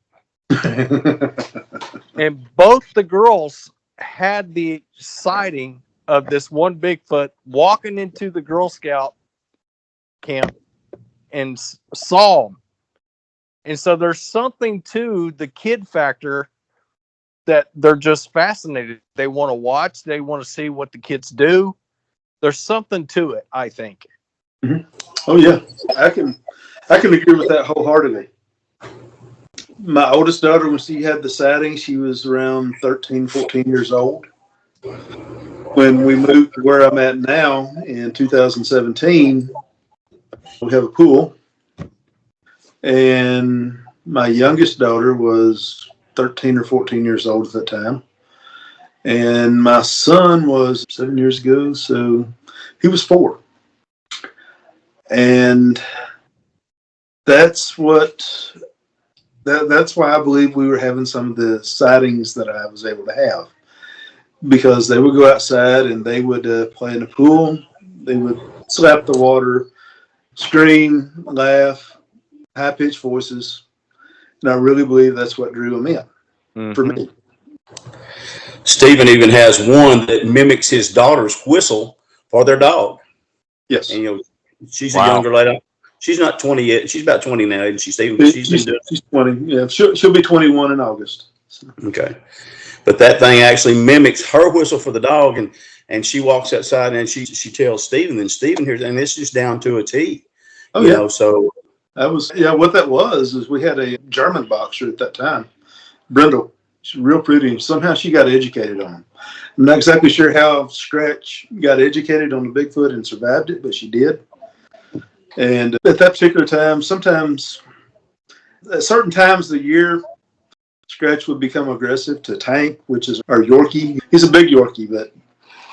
And both the girls had the sighting of this one Bigfoot walking into the Girl Scout camp and saw him. And so there's something to the kid factor that they're just fascinated. They want to watch. They want to see what the kids do. There's something to it, I think. Mm-hmm. Oh yeah, I can agree with that wholeheartedly. My oldest daughter, when she had the sighting, she was around 13, 14 years old. When we moved to where I'm at now in 2017, We have a pool, and my youngest daughter was 13 or 14 years old at that time. And my son was 7 years ago, so he was 4. And that's why I believe we were having some of the sightings that I was able to have, because they would go outside and they would play in the pool. They would slap the water, scream, laugh, high-pitched voices. And I really believe that's what drew them in for me. Stephen even has one that mimics his daughter's whistle for their dog. Yes. And, she's a younger lady. She's not 20 yet. She's about 20 now, isn't she, Stephen? She's 20. Yeah, she'll be 21 in August. So. Okay. But that thing actually mimics her whistle for the dog, and she walks outside and she tells Stephen, and Stephen hears, and it's just down to a T. Oh, you know, so that was what that was is we had a German boxer at that time, Brindle. She's real pretty, and somehow she got educated on him. I'm not exactly sure how Scratch got educated on the Bigfoot and survived it, but she did. And at that particular time, sometimes at certain times of the year, Scratch would become aggressive to Tank, which is our Yorkie. He's a big Yorkie, but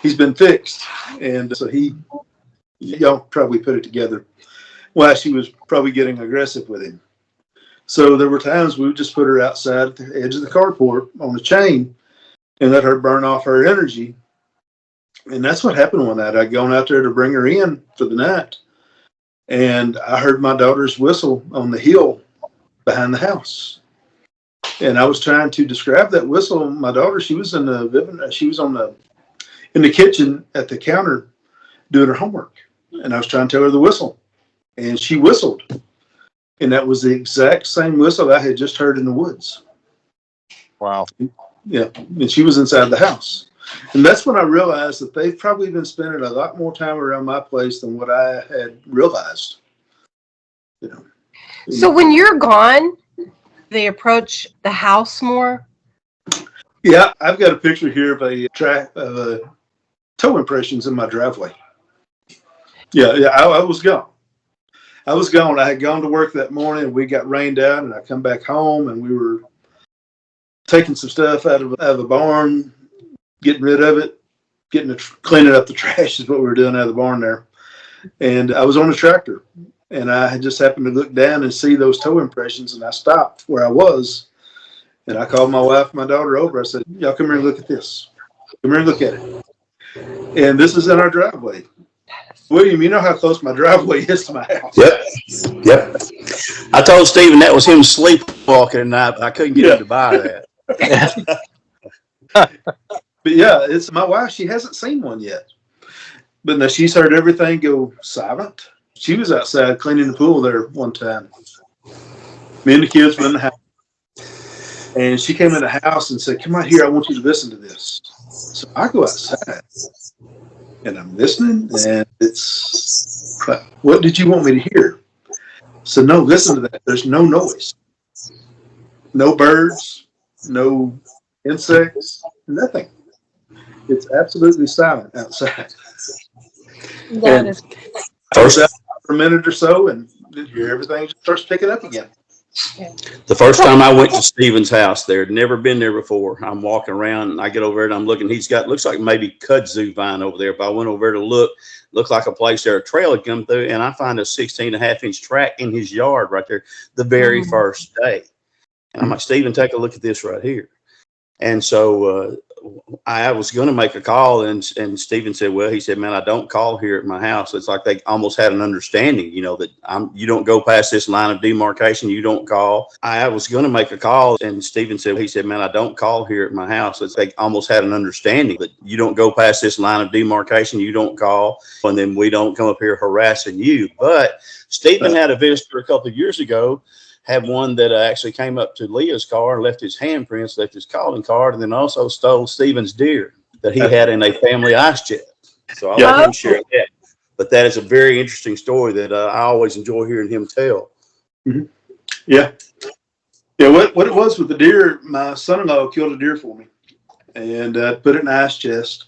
he's been fixed. And so y'all probably put it together. Well, she was probably getting aggressive with him. So there were times we would just put her outside at the edge of the carport on a chain and let her burn off her energy. And that's what happened one night. I'd gone out there to bring her in for the night, and I heard my daughter's whistle on the hill behind the house. And I was trying to describe that whistle. My daughter, she was in the kitchen at the counter doing her homework, and I was trying to tell her the whistle, and she whistled. And that was the exact same whistle I had just heard in the woods. Wow. Yeah. And she was inside the house. And that's when I realized that they've probably been spending a lot more time around my place than what I had realized. So when you're gone, they approach the house more? Yeah. I've got a picture here of a toe impressions in my driveway. Yeah. I was gone. I had gone to work that morning, and we got rained out, and I come back home, and we were taking some stuff out of the barn, getting rid of it, cleaning up the trash is what we were doing out of the barn there. And I was on a tractor, and I had just happened to look down and see those toe impressions, and I stopped where I was, and I called my wife and my daughter over. I said, y'all come here and look at this. Come here and look at it. And this is in our driveway. William, you know how close my driveway is to my house. Yep. I told Stephen that was him sleepwalking at night, but I couldn't get him to buy that. But yeah, it's my wife. She hasn't seen one yet. But now she's heard everything go silent. She was outside cleaning the pool there one time. Me and the kids were in the house. And she came in the house and said, come out here. I want you to listen to this. So I go outside. And I'm listening, and it's, what did you want me to hear? So no, listen to that. There's no noise. No birds, no insects, nothing. It's absolutely silent outside. That is first out for a minute or so, and everything just starts picking up again. The first time I went to Stephen's house there, had never been there before. I'm walking around, and I get over there, and I'm looking. Looks like maybe kudzu vine over there. But I went over there to looked like a place there, a trail had come through, and I find a 16.5-inch track in his yard right there the very first day. And I'm like, Stephen, take a look at this right here. And so I was going to make a call, and Stephen said, well, he said, man, I don't call here at my house. It's like they almost had an understanding, that you don't go past this line of demarcation. You don't call. I was going to make a call, and Stephen said, he said, man, I don't call here at my house. It's like almost had an understanding that you don't go past this line of demarcation. You don't call, and then we don't come up here harassing you. But Stephen had a visitor a couple of years ago, had one that actually came up to Leah's car and left his handprints, left his calling card, and then also stole Stephen's deer that he had in a family ice chest. So I'll let him share that. But that is a very interesting story that I always enjoy hearing him tell. Mm-hmm. Yeah. Yeah, what it was with the deer, my son-in-law killed a deer for me and put it in an ice chest.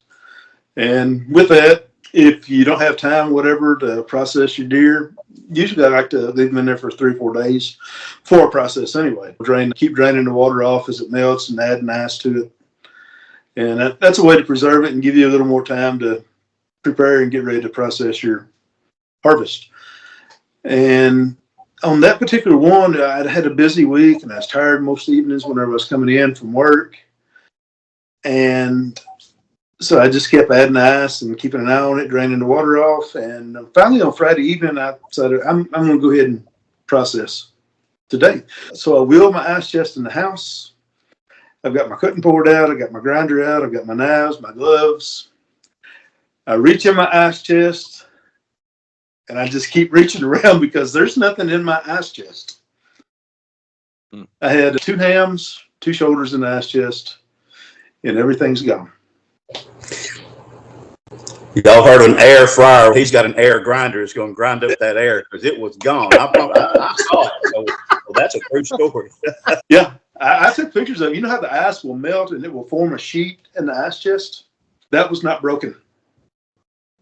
And with that, if you don't have time, whatever, to process your deer, Usually I like to leave them in there for 3 or 4 days for a process anyway. Keep draining the water off as it melts and adding ice to it. And that's a way to preserve it and give you a little more time to prepare and get ready to process your harvest. And on that particular one, I had a busy week and I was tired most evenings whenever I was coming in from work. And so I just kept adding ice and keeping an eye on it, draining the water off. And finally on Friday evening, I decided I'm going to go ahead and process today. So I wheeled my ice chest in the house. I've got my cutting board out. I got my grinder out. I've got my knives, my gloves. I reach in my ice chest and I just keep reaching around because there's nothing in my ice chest. I had 2 hams, 2 shoulders in the ice chest, and everything's gone. Y'all heard of an air fryer? He's got an air grinder. It's going to grind up that air because it was gone. I saw it. So that's a true story. Yeah, I took pictures of it. You know how the ice will melt and it will form a sheet in the ice chest? That was not broken.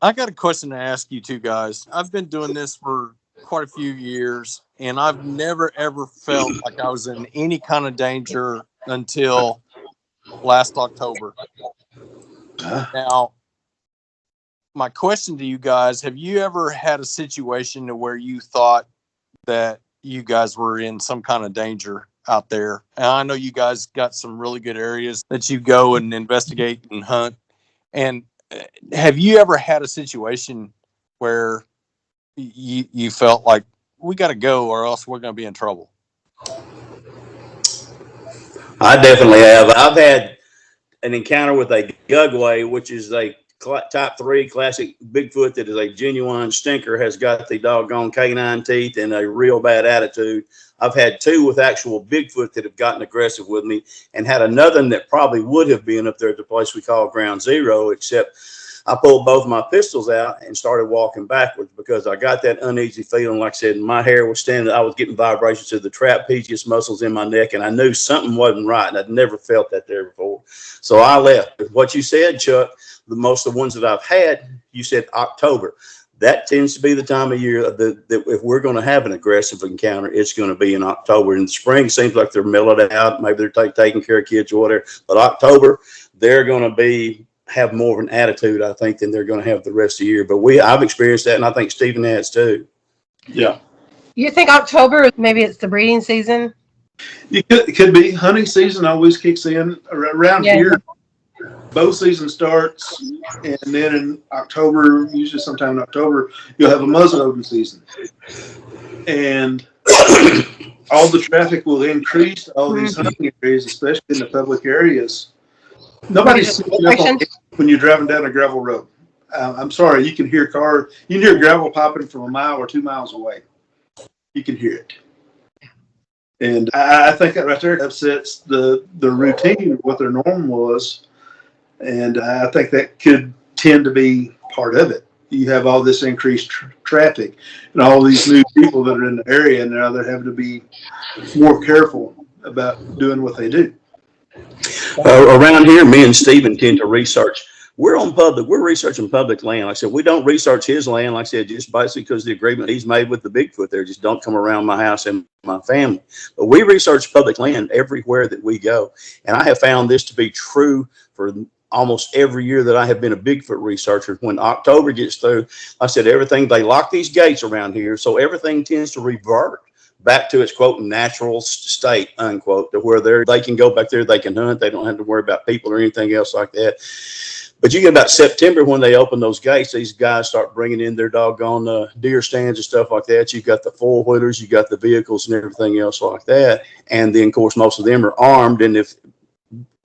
I got a question to ask you two guys. I've been doing this for quite a few years, and I've never, ever felt like I was in any kind of danger until last October. Now, my question to you guys, have you ever had a situation to where you thought that you guys were in some kind of danger out there? And I know you guys got some really good areas that you go and investigate and hunt. And have you ever had a situation where you felt like we got to go or else we're going to be in trouble? I definitely have. I've had an encounter with a Gugwe, which is a type 3 classic Bigfoot that is a genuine stinker, has got the doggone canine teeth and a real bad attitude. I've had 2 with actual Bigfoot that have gotten aggressive with me, and had another one that probably would have been up there at the place we call Ground Zero, except I pulled both of my pistols out and started walking backwards because I got that uneasy feeling. Like I said, my hair was standing. I was getting vibrations to the trapezius muscles in my neck, and I knew something wasn't right, and I'd never felt that there before. So I left. What you said, Chuck, the most of the ones that I've had, you said October. That tends to be the time of year that if we're going to have an aggressive encounter, it's going to be in October. In the spring, it seems like they're mellowed out. Maybe they're taking care of kids or whatever. But October, they're going to have more of an attitude, I think, than they're going to have the rest of the year. But I've experienced that, and I think Stephen has too. Yeah. You think October, maybe it's the breeding season? It could be. Hunting season always kicks in around here. Bow season starts, and then in October, usually sometime in October, you'll have a muzzleloading season. And all the traffic will increase, all these hunting areas, especially in the public areas. Nobody's sitting up when you're driving down a gravel road. I'm sorry, you can hear gravel popping from a mile or 2 miles away. You can hear it. And I think that right there upsets the routine of what their norm was. And I think that could tend to be part of it. You have all this increased traffic and all these new people that are in the area, and now they're having to be more careful about doing what they do. Around here, me and Stephen tend to research. We're researching public land. Like I said, we don't research his land. Like I said, just basically because the agreement he's made with the Bigfoot there, just don't come around my house and my family. But we research public land everywhere that we go. And I have found this to be true for almost every year that I have been a Bigfoot researcher. When October gets through, like I said, they lock these gates around here. So everything tends to revert back to its, quote, natural state, unquote, to where they can go back there, they can hunt, they don't have to worry about people or anything else like that. But you get about September when they open those gates, these guys start bringing in their doggone deer stands and stuff like that. You've got the four-wheelers, you got the vehicles and everything else like that. And then, of course, most of them are armed. And if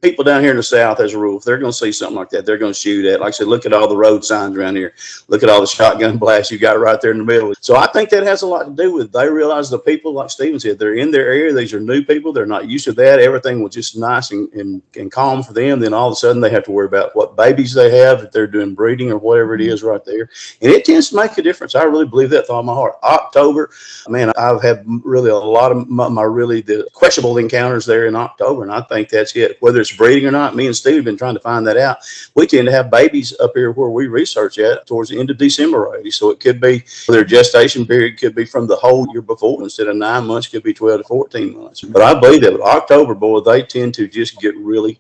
people down here in the South, as a rule, if they're going to see something like that, they're going to shoot at. Like I said, look at all the road signs around here. Look at all the shotgun blasts you got right there in the middle. So I think that has a lot to do with it. They realize the people, like Stephen said, they're in their area. These are new people. They're not used to that. Everything was just nice and calm for them. Then all of a sudden they have to worry about what babies they have, if they're doing breeding or whatever it is right there. And it tends to make a difference. I really believe that with all my heart. October, man, I've had really a lot of the questionable encounters there in October. And I think that's it. Whether it's it's breeding or not. Me and Steve have been trying to find that out. We tend to have babies up here where we research at towards the end of December already. So it could be their gestation period could be from the whole year before. Instead of 9 months, could be 12 to 14 months. But I believe that October, boy, they tend to just get really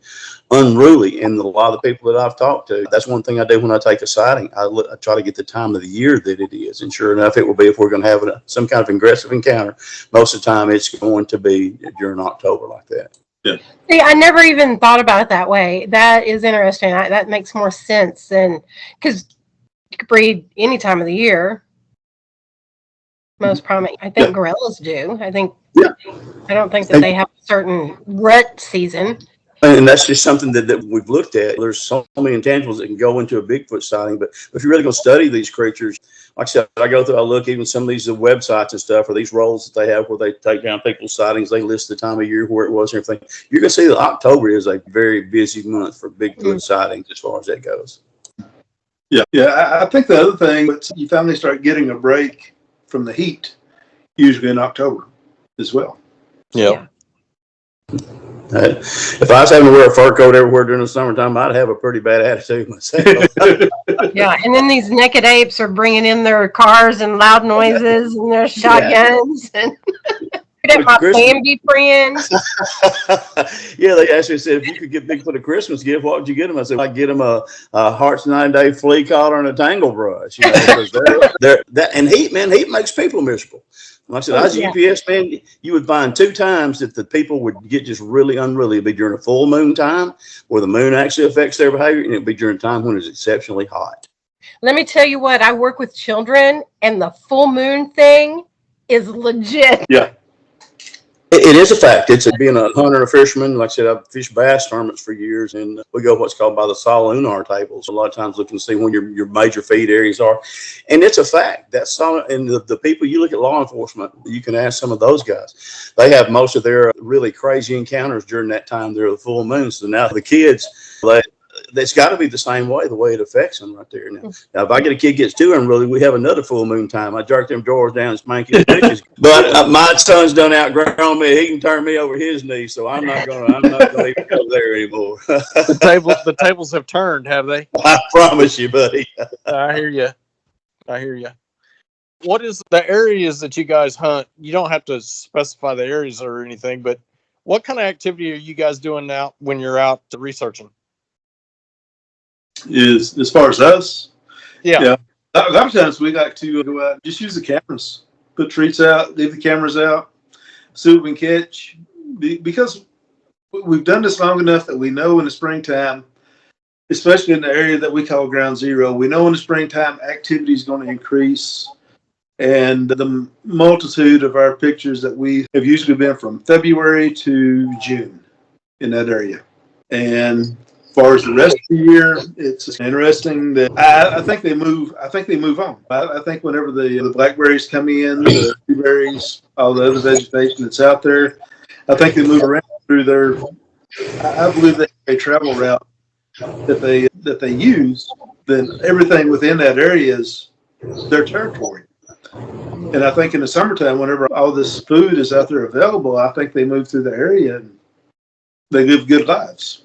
unruly. And a lot of the people that I've talked to, that's one thing I do when I take a sighting. I try to get the time of the year that it is. And sure enough, it will be if we're going to have some kind of aggressive encounter. Most of the time, it's going to be during October like that. Yeah. See, I never even thought about it that way. That is interesting. That makes more sense than, because you could breed any time of the year. Most probably, I think gorillas do. I don't think that they have a certain rut season. And that's just something that we've looked at. There's so many intangibles that can go into a Bigfoot sighting. But if you're really going to study these creatures, like I said, I look, even some of these websites and stuff, or these roles that they have where they take down people's sightings, they list the time of year, where it was and everything. You're going to see that October is a very busy month for Bigfoot sightings as far as that goes. Yeah. I think the other thing, you finally start getting a break from the heat, usually in October as well. Yeah. If I was having to wear a fur coat everywhere during the summertime, I'd have a pretty bad attitude myself. Yeah, and then these naked apes are bringing in their cars and loud noises and their shotguns. And my Bambi friend. Yeah, they actually said if you could get Bigfoot a Christmas gift, what would you get him? I said I'd get him a Heart's 9-Day flea collar and a tangle brush. You know, and heat makes people miserable. Like I said, as a UPS man, you would find 2 times that the people would get just really unruly. It'd be during a full moon time where the moon actually affects their behavior, and it'd be during a time when it's exceptionally hot. Let me tell you what, I work with children, and the full moon thing is legit. Yeah. It is a fact. It's being a hunter and a fisherman. Like I said, I've fished bass tournaments for years, and we go what's called by the Sol-lunar tables. A lot of times looking to see when your major feed areas are. And it's a fact. That's all. And the people, you look at law enforcement, you can ask some of those guys. They have most of their really crazy encounters during that time. They're the full moon. So now the kids, that's got to be the same way, the way it affects them right there. Now if I get a kid gets too unruly, we have another full moon time. I jerk them drawers down and spank his bitches. But my son's done outgrown me. He can turn me over his knees, so I'm not gonna even go there anymore. The tables have turned, have they? I promise you, buddy. I hear you. What is the areas that you guys hunt? You don't have to specify the areas or anything, but what kind of activity are you guys doing now when you're out researching? Is as far as us, yeah. A lot of times we like to go out, just use the cameras, put treats out, leave the cameras out, see what we can catch. Because we've done this long enough that we know in the springtime, especially in the area that we call Ground Zero, we know in the springtime activity is going to increase. And the multitude of our pictures that we have usually been from February to June in that area. And as far as the rest of the year, it's interesting that I think they move. I think they move on. I think whenever the blackberries come in, the blueberries, all the other vegetation that's out there, I think they move around through their. I believe they have a travel route that they use. Then everything within that area is their territory. And I think in the summertime, whenever all this food is out there available, I think they move through the area and they live good lives.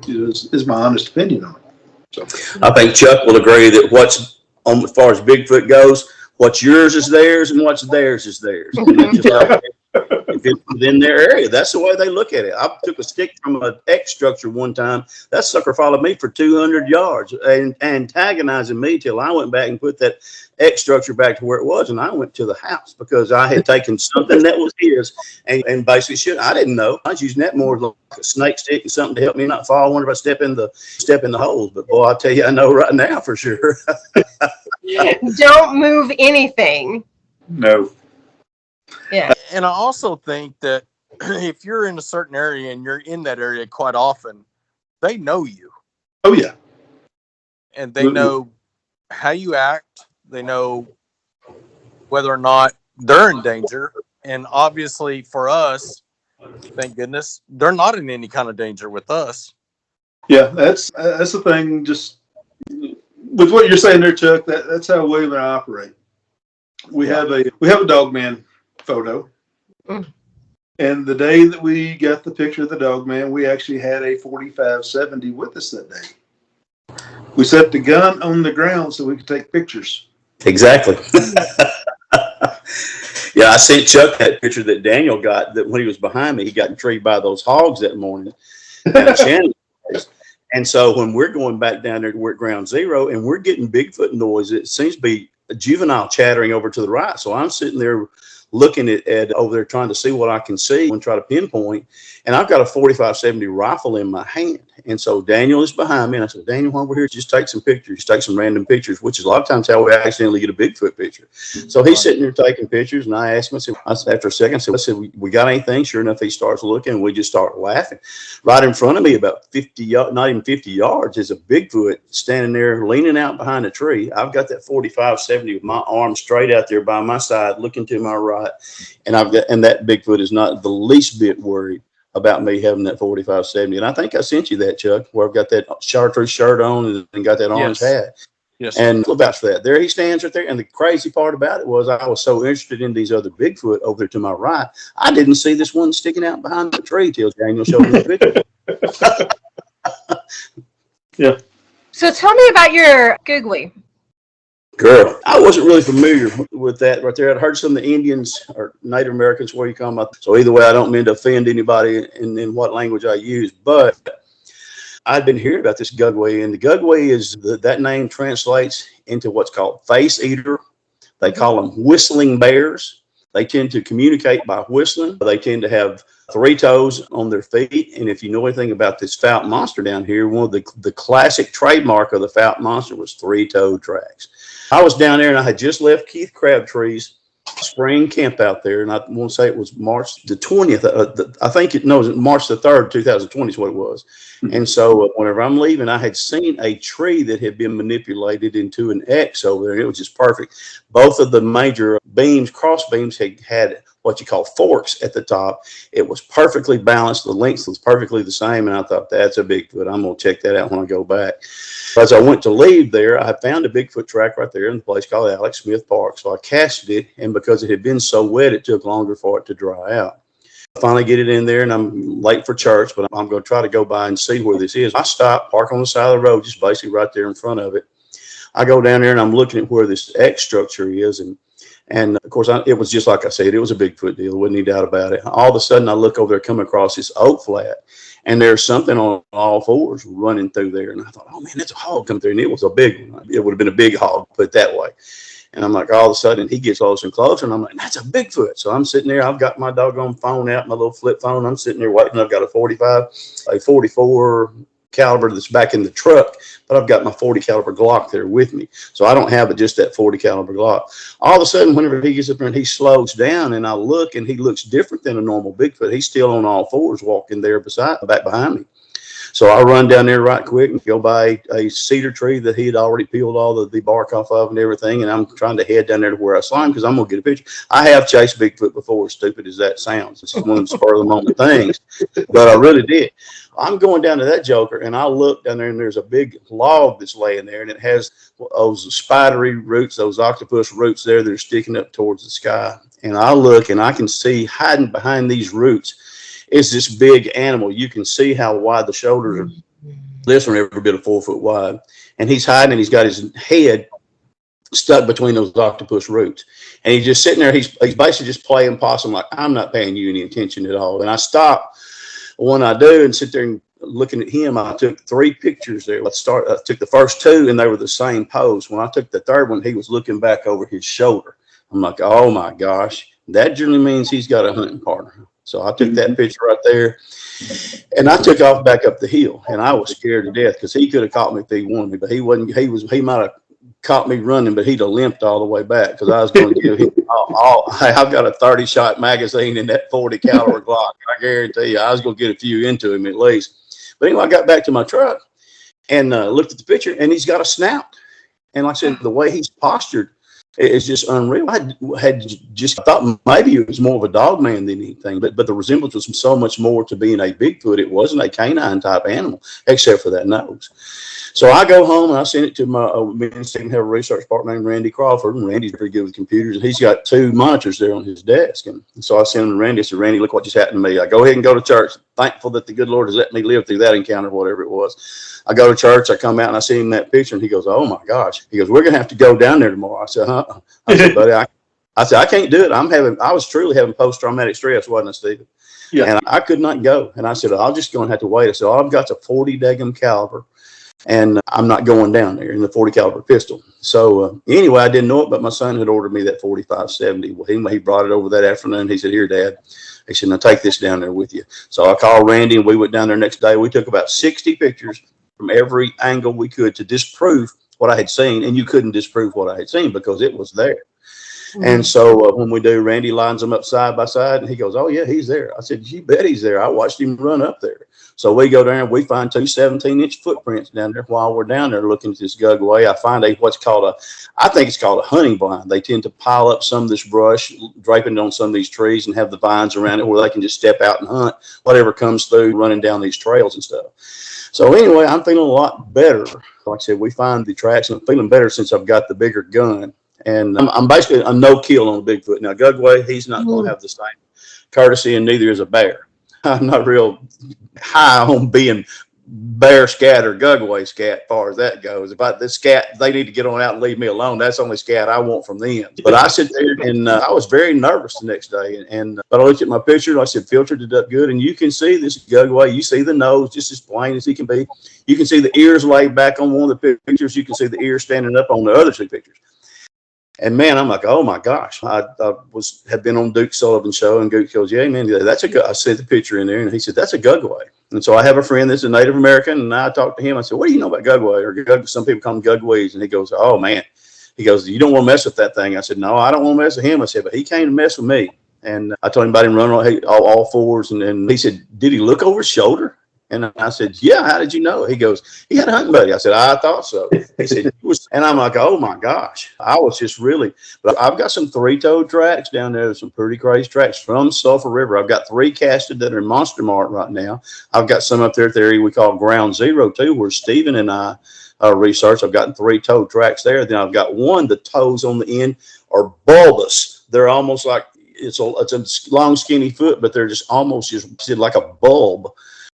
Is my honest opinion on it. So I think Chuck will agree that what's on as far as Bigfoot goes, what's yours is theirs and what's theirs is theirs. And it's just like, if it's within their area, that's the way they look at it. I took a stick from an X structure one time. That sucker followed me for 200 yards and antagonizing me till I went back and put that X structure back to where it was, and I went to the house because I had taken something that was his and basically shit. I didn't know. I was using that more like a snake stick and something to help me not fall whenever I step in the holes. But boy, I tell you, I know right now for sure. Don't move anything. no. Yeah. And I also think that if you're in a certain area and you're in that area quite often, they know you. Oh yeah. And they know how you act. They know whether or not they're in danger. And obviously for us, thank goodness, they're not in any kind of danger with us. Yeah, that's the thing. Just with what you're saying there, Chuck, that's how William and I operate. We have a dog man photo. And the day that we got the picture of the dog man, we actually had a 45-70 with us that day. We set the gun on the ground so we could take pictures. Exactly. Yeah, I sent Chuck that picture that Daniel got, that when he was behind me, he got intrigued by those hogs that morning. And so when we're going back down there, we're at ground zero and we're getting Bigfoot noise. It seems to be a juvenile chattering over to the right. So I'm sitting there looking at over there trying to see what I can see and try to pinpoint. And I've got a 45-70 rifle in my hand. And so Daniel is behind me. And I said, Daniel, while we're here, just take some pictures, just take some random pictures, which is a lot of times how we accidentally get a Bigfoot picture. So he's sitting there taking pictures. And I asked him, I said, after a second, I said, we got anything? Sure enough, he starts looking and we just start laughing. Right in front of me, about 50, not even 50 yards, is a Bigfoot standing there leaning out behind a tree. I've got that 45-70 with my arm straight out there by my side, looking to my right. And that Bigfoot is not the least bit worried about me having that 45-70. And I think I sent you that, Chuck, where I've got that chartreuse shirt on and got that orange hat. Yes. And about that. There he stands right there. And the crazy part about it was I was so interested in these other Bigfoot over there to my right, I didn't see this one sticking out behind the tree till Daniel showed me the picture. Yeah. So tell me about your Gugwe. Girl, I wasn't really familiar with that right there. I'd heard some of the Indians or Native Americans where you come up. So either way, I don't mean to offend anybody in what language I use, but I'd been hearing about this Gugwe, and the Gugwe is that name translates into what's called face eater. They call them whistling bears. They tend to communicate by whistling. They tend to have 3 toes on their feet. And if you know anything about this Fount monster down here, one of the classic trademark of the Fount monster was 3-toed tracks. I was down there and I had just left Keith Crabtree's spring camp out there. And I want to say it was March the 20th. I think it was March the 3rd, 2020 is what it was. And so whenever I'm leaving, I had seen a tree that had been manipulated into an X over there. And it was just perfect. Both of the major beams, cross beams, had what you call forks at the top. It was perfectly balanced. The length was perfectly the same. And I thought, that's a Bigfoot. I'm going to check that out when I go back. As I went to leave there, I found a Bigfoot track right there in a place called Alex Smith Park. So I casted it. And because it had been so wet, it took longer for it to dry out. I finally get it in there and I'm late for church, but I'm going to try to go by and see where this is. I stop, park on the side of the road, just basically right there in front of it. I go down there and I'm looking at where this X structure is. And of course, it was just like I said, it was a Bigfoot deal. Wasn't any doubt about it. All of a sudden, I look over there, come across this oak flat, and there's something on all fours running through there. And I thought, oh man, that's a hog come through. And it was a big one. It would have been a big hog, put it that way. And I'm like, all of a sudden, he gets closer and closer. And I'm like, that's a Bigfoot. So I'm sitting there. I've got my doggone phone out, my little flip phone. I'm sitting there waiting. I've got a 45, a 44 caliber that's back in the truck, but I've got my 40 caliber Glock there with me. So I don't have just that 40 caliber Glock. All of a sudden, whenever he gets up there and he slows down and I look and he looks different than a normal Bigfoot, he's still on all fours walking there back behind me. So I run down there right quick and go by a cedar tree that he had already peeled all the bark off of and everything. And I'm trying to head down there to where I saw him because I'm going to get a picture. I have chased Bigfoot before, as stupid as that sounds. It's one of the spur of the moment things, but I really did. I'm going down to that joker and I look down there and there's a big log that's laying there and it has those spidery roots, those octopus roots there that are sticking up towards the sky. And I look and I can see hiding behind these roots is this big animal. You can see how wide the shoulders are. This one every bit of 4 foot wide. And he's hiding and he's got his head stuck between those octopus roots. And he's just sitting there. He's basically just playing possum like, I'm not paying you any attention at all. And I stop when I do and sit there and looking at him. I took 3 pictures there. I took the first 2 and they were the same pose. When I took the 3rd one, he was looking back over his shoulder. I'm like, oh my gosh, that generally means he's got a hunting partner. So I took that picture right there and I took off back up the hill and I was scared to death because he could have caught me if he wanted me, but he wasn't. He might have caught me running, but he'd have limped all the way back because I was going to give him I've got a 30-shot magazine in that 40 caliber Glock. I guarantee you I was going to get a few into him at least. But anyway, I got back to my truck and looked at the picture and he's got a snout. And like I said, the way he's postured, It's just unreal. I had just thought maybe it was more of a dog man than anything, but the resemblance was so much more to being a Bigfoot. It wasn't a canine type animal, except for that nose. So I go home and I send it to my me and Stephen have a research partner named Randy Crawford, and Randy's pretty good with computers, and he's got 2 monitors there on his desk. And so I send him to Randy. I said, Randy, look what just happened to me. I go ahead and go to church, thankful that the good Lord has let me live through that encounter, whatever it was. I go to church, I come out and I see him in that picture, and he goes, oh my gosh. He goes, we're gonna have to go down there tomorrow. I said, huh? I said, buddy, I can't do it. I was truly having post-traumatic stress, wasn't I, Stephen? Yeah. And I could not go. And I said, I'm just going to have to wait. I said, all I've got is a 40 Degum caliber, and I'm not going down there in the 40 caliber pistol. So anyway, I didn't know it, but my son had ordered me that 45-70. Well, he brought it over that afternoon. He said, here, Dad. He said, now take this down there with you. So I called Randy, and we went down there next day. We took about 60 pictures from every angle we could to disprove what I had seen, and you couldn't disprove what I had seen because it was there. Mm-hmm. And so when we do, Randy lines them up side by side, and he goes, oh yeah, he's there. I said, you bet he's there. I watched him run up there. So we go down and we find 2 17-inch footprints down there. While we're down there looking at this Gugwe, I find I think it's called a hunting blind. They tend to pile up some of this brush, draping it on some of these trees, and have the vines around it where they can just step out and hunt whatever comes through running down these trails and stuff. So anyway, I'm feeling a lot better. Like I said, we find the tracks, and I'm feeling better since I've got the bigger gun. And I'm basically a no-kill on a Bigfoot. Now, Gugwe, he's not going to have the same courtesy, and neither is a bear. I'm not real high on being bear scat or Gugwe scat as far as that goes. About this scat, they need to get on out and leave me alone. That's the only scat I want from them. But I sit there, and I was very nervous the next day. But I looked at my picture, I said, filtered it up good. And you can see this Gugwe. You see the nose just as plain as he can be. You can see the ears laid back on one of the pictures. You can see the ears standing up on the other 2 pictures. And man, I'm like, oh my gosh! I had been on Duke Sullivan's show, and Duke goes, yeah, man, that's I see the picture in there, and he said, that's a Gugwe. And so I have a friend that's a Native American, and I talked to him. I said, what do you know about Gugwe? Or some people call them Gugwees, and he goes, oh man, he goes, you don't want to mess with that thing. I said, no, I don't want to mess with him. I said, but he came to mess with me, and I told him about him running all fours, and he said, did he look over his shoulder? And I said, yeah, how did you know? He goes, he had a hunting buddy. I said, I thought so. He said, and I'm like, oh my gosh. I was just really, but I've got some 3-toed tracks down there. There's some pretty crazy tracks from Sulphur River. I've got 3 casted that are in Monster Mart right now. I've got some up there at the area we call Ground Zero too, where Stephen and I research. I've gotten 3-toed tracks there. Then I've got one, the toes on the end are bulbous. They're almost like, it's a long skinny foot, but they're just almost just like a bulb.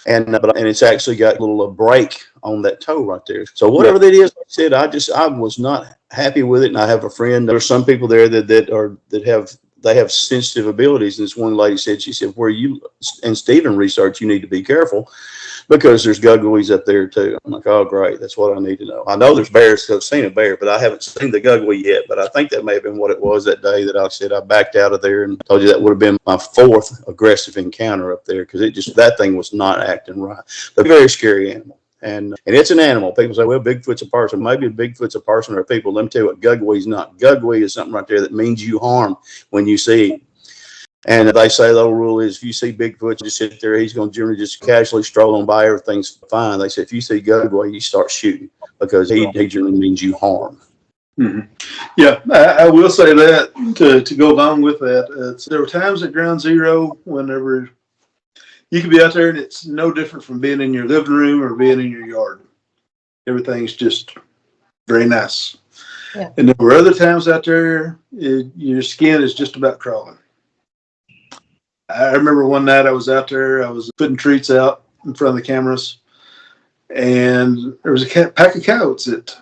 And it's actually got a little break on that toe right there. So whatever that is, like I said, I was not happy with it. And I have a friend. There are some people there that have sensitive abilities. And this one lady said, she said, where you and Stephen research, you need to be careful because there's Gugwees up there too. I'm like, oh great, that's what I need to know. I know there's bears. I've seen a bear, but I haven't seen the Gugwe yet. But I think that may have been what it was that day that I said I backed out of there and told you that would have been my 4th aggressive encounter up there because that thing was not acting right. But a very scary animal. And it's an animal. People say, well, Bigfoot's a person. Maybe Bigfoot's a person or people. Let me tell you what Gugwe's not. Gugwe is something right there that means you harm when you see him. And they say the old rule is if you see Bigfoot, just sit there, he's going to generally just casually stroll on by, everything's fine. They say if you see Gugwe, you start shooting because he generally means you harm. Mm-hmm. Yeah, I will say that to go along with that. There were times at Ground Zero whenever you could be out there and it's no different from being in your living room or being in your yard. Everything's just very nice. Yeah. And there were other times out there, your skin is just about crawling. I remember one night I was out there, I was putting treats out in front of the cameras, and there was a pack of coyotes that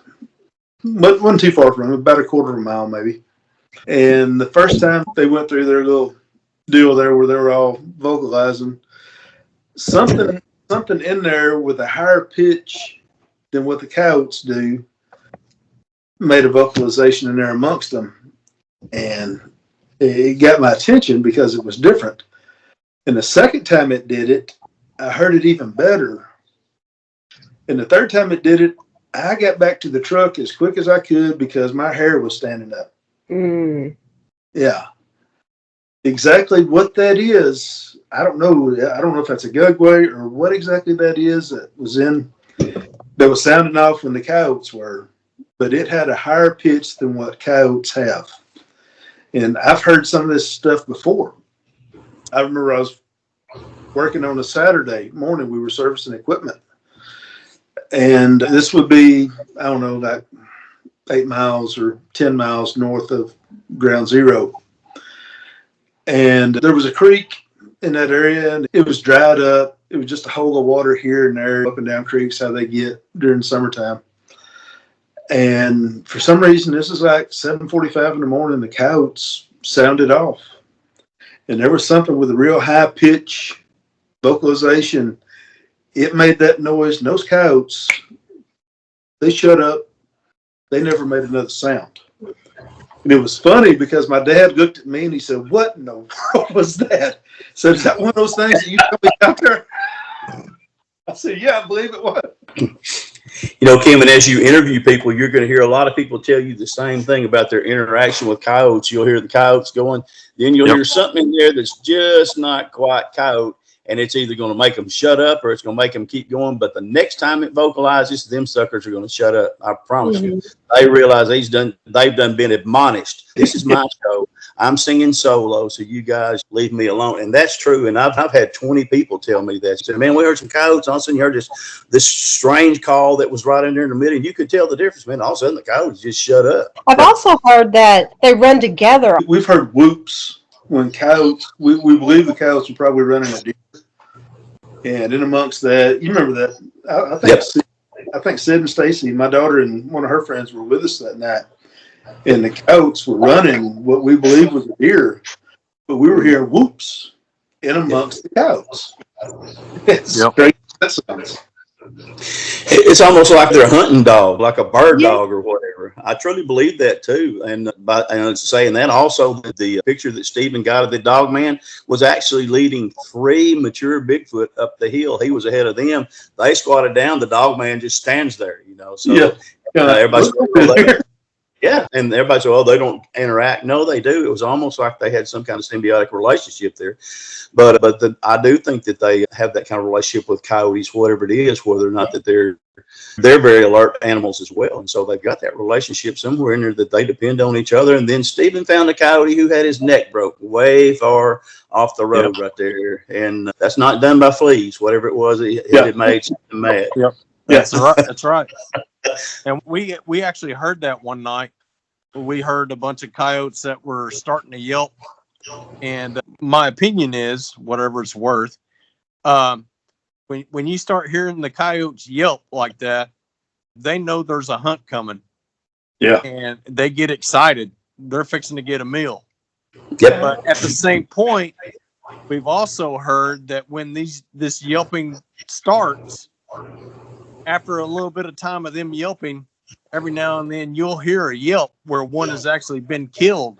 wasn't too far from me, about a quarter of a mile maybe. And the first time they went through their little deal there where they were all vocalizing, something in there with a higher pitch than what the coyotes do made a vocalization in there amongst them. And it got my attention because it was different. And the second time it did it, I heard it even better. And the third time it did it, I got back to the truck as quick as I could because my hair was standing up. Mm. Yeah. Exactly what that is, I don't know. I don't know if that's a Gugwe or what exactly that is that was sounding off when the coyotes were. but it had a higher pitch than what coyotes have. And I've heard some of this stuff before. I remember I was working on a Saturday morning. We were servicing equipment. And this would be, I don't know, like 8 miles or 10 miles north of Ground Zero. And there was a creek in that area, and it was dried up. It was just a hole of water here and there, up and down creeks, how they get during the summertime. And for some reason, this is like 7:45 in the morning, the coyotes sounded off. And there was something with a real high pitch vocalization. It made that noise. And those coyotes, they shut up. They never made another sound. And it was funny because my dad looked at me and he said, "What in the world was that?" So is that one of those things that you tell me out there? I said, "Yeah, I believe it was." You know, Kim, and as you interview people, you're going to hear a lot of people tell you the same thing about their interaction with coyotes. You'll hear the coyotes going, then you'll hear something in there that's just not quite coyote, and it's either going to make them shut up or it's going to make them keep going. But the next time it vocalizes, them suckers are going to shut up. I promise you. They realize they've done been admonished. This is my show. I'm singing solo, so you guys leave me alone. And that's true. And I've had 20 people tell me that. Said, "Man, we heard some coyotes. All of a sudden you heard this strange call that was right in there in the middle. And you could tell the difference, man. All of a sudden the coyotes just shut up." I've also heard that they run together. We've heard whoops when coyotes, we believe the coyotes are probably running a deer. And in amongst that, you remember that, I think Sid and Stacy, my daughter and one of her friends were with us that night. And the coyotes were running what we believed was a deer, but we were hearing whoops in amongst the coyotes. It's crazy. That sounds. It's almost like they're a hunting dog, like a bird dog or whatever. I truly believe that too. And saying that, also the picture that Stephen got of the dog man was actually leading 3 mature Bigfoot up the hill. He was ahead of them. They squatted down. The dog man just stands there, you know. So everybody's yeah, and everybody said, "Oh, they don't interact." No, they do. It was almost like they had some kind of symbiotic relationship there. But I do think that they have that kind of relationship with coyotes, whatever it is, whether or not that they're very alert animals as well. And so they've got that relationship somewhere in there that they depend on each other. And then Stephen found a coyote who had his neck broke way far off the road right there. And that's not done by fleas, whatever it was. It made something mad. Yep. That's right. That's right. And we actually heard that one night. We heard a bunch of coyotes that were starting to yelp. And my opinion is, whatever it's worth, when you start hearing the coyotes yelp like that, they know there's a hunt coming. Yeah. And they get excited. They're fixing to get a meal. Yep. But at the same point, we've also heard that when this yelping starts, after a little bit of time of them yelping, every now and then you'll hear a yelp where one has actually been killed.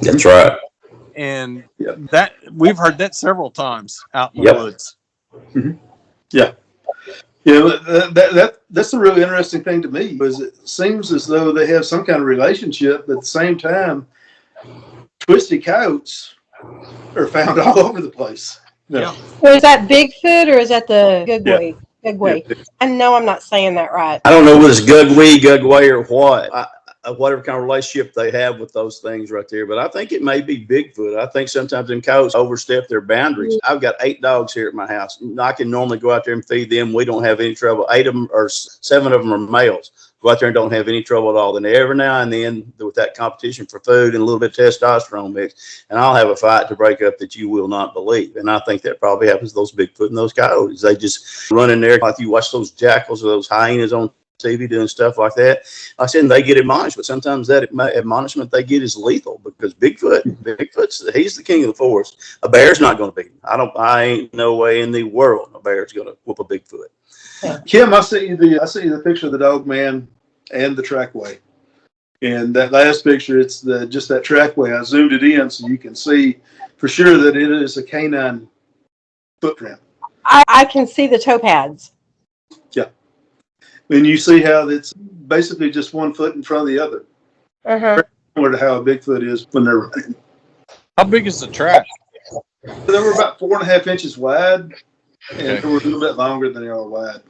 That's right. And that we've heard that several times out in the woods. Mm-hmm. Yeah. That's a really interesting thing to me, because it seems as though they have some kind of relationship, but at the same time, twisted coyotes are found all over the place. Yeah. Well, is that Bigfoot or is that the Gugwe? Gugwe. I know I'm not saying that right. I don't know whether it's Gugwe or what. Whatever kind of relationship they have with those things right there. But I think it may be Bigfoot. I think sometimes them coyotes overstep their boundaries. I've got 8 dogs here at my house. I can normally go out there and feed them. We don't have any trouble. 8 of them or 7 of them are males. Go out there and don't have any trouble at all. Then every now and then, with that competition for food and a little bit of testosterone mix, and I'll have a fight to break up that you will not believe. And I think that probably happens to those Bigfoot and those coyotes. They just run in there like you watch those jackals or those hyenas on TV doing stuff like that. I said they get admonished, but sometimes that admonishment they get is lethal, because Bigfoot's he's the king of the forest. A bear's not going to beat him. I ain't no way in the world a bear's going to whoop a Bigfoot. Kim, I see you the picture of the dog man and the trackway, and that last picture, it's just that trackway. I zoomed it in so you can see for sure that it is a canine footprint. I can see the toe pads. Yeah. And you see how it's basically just 1 foot in front of the other. Uh-huh. Similar to how a Bigfoot is when they're running. How big is the track? They were about 4.5 inches wide, and they were a little bit longer than they are wide.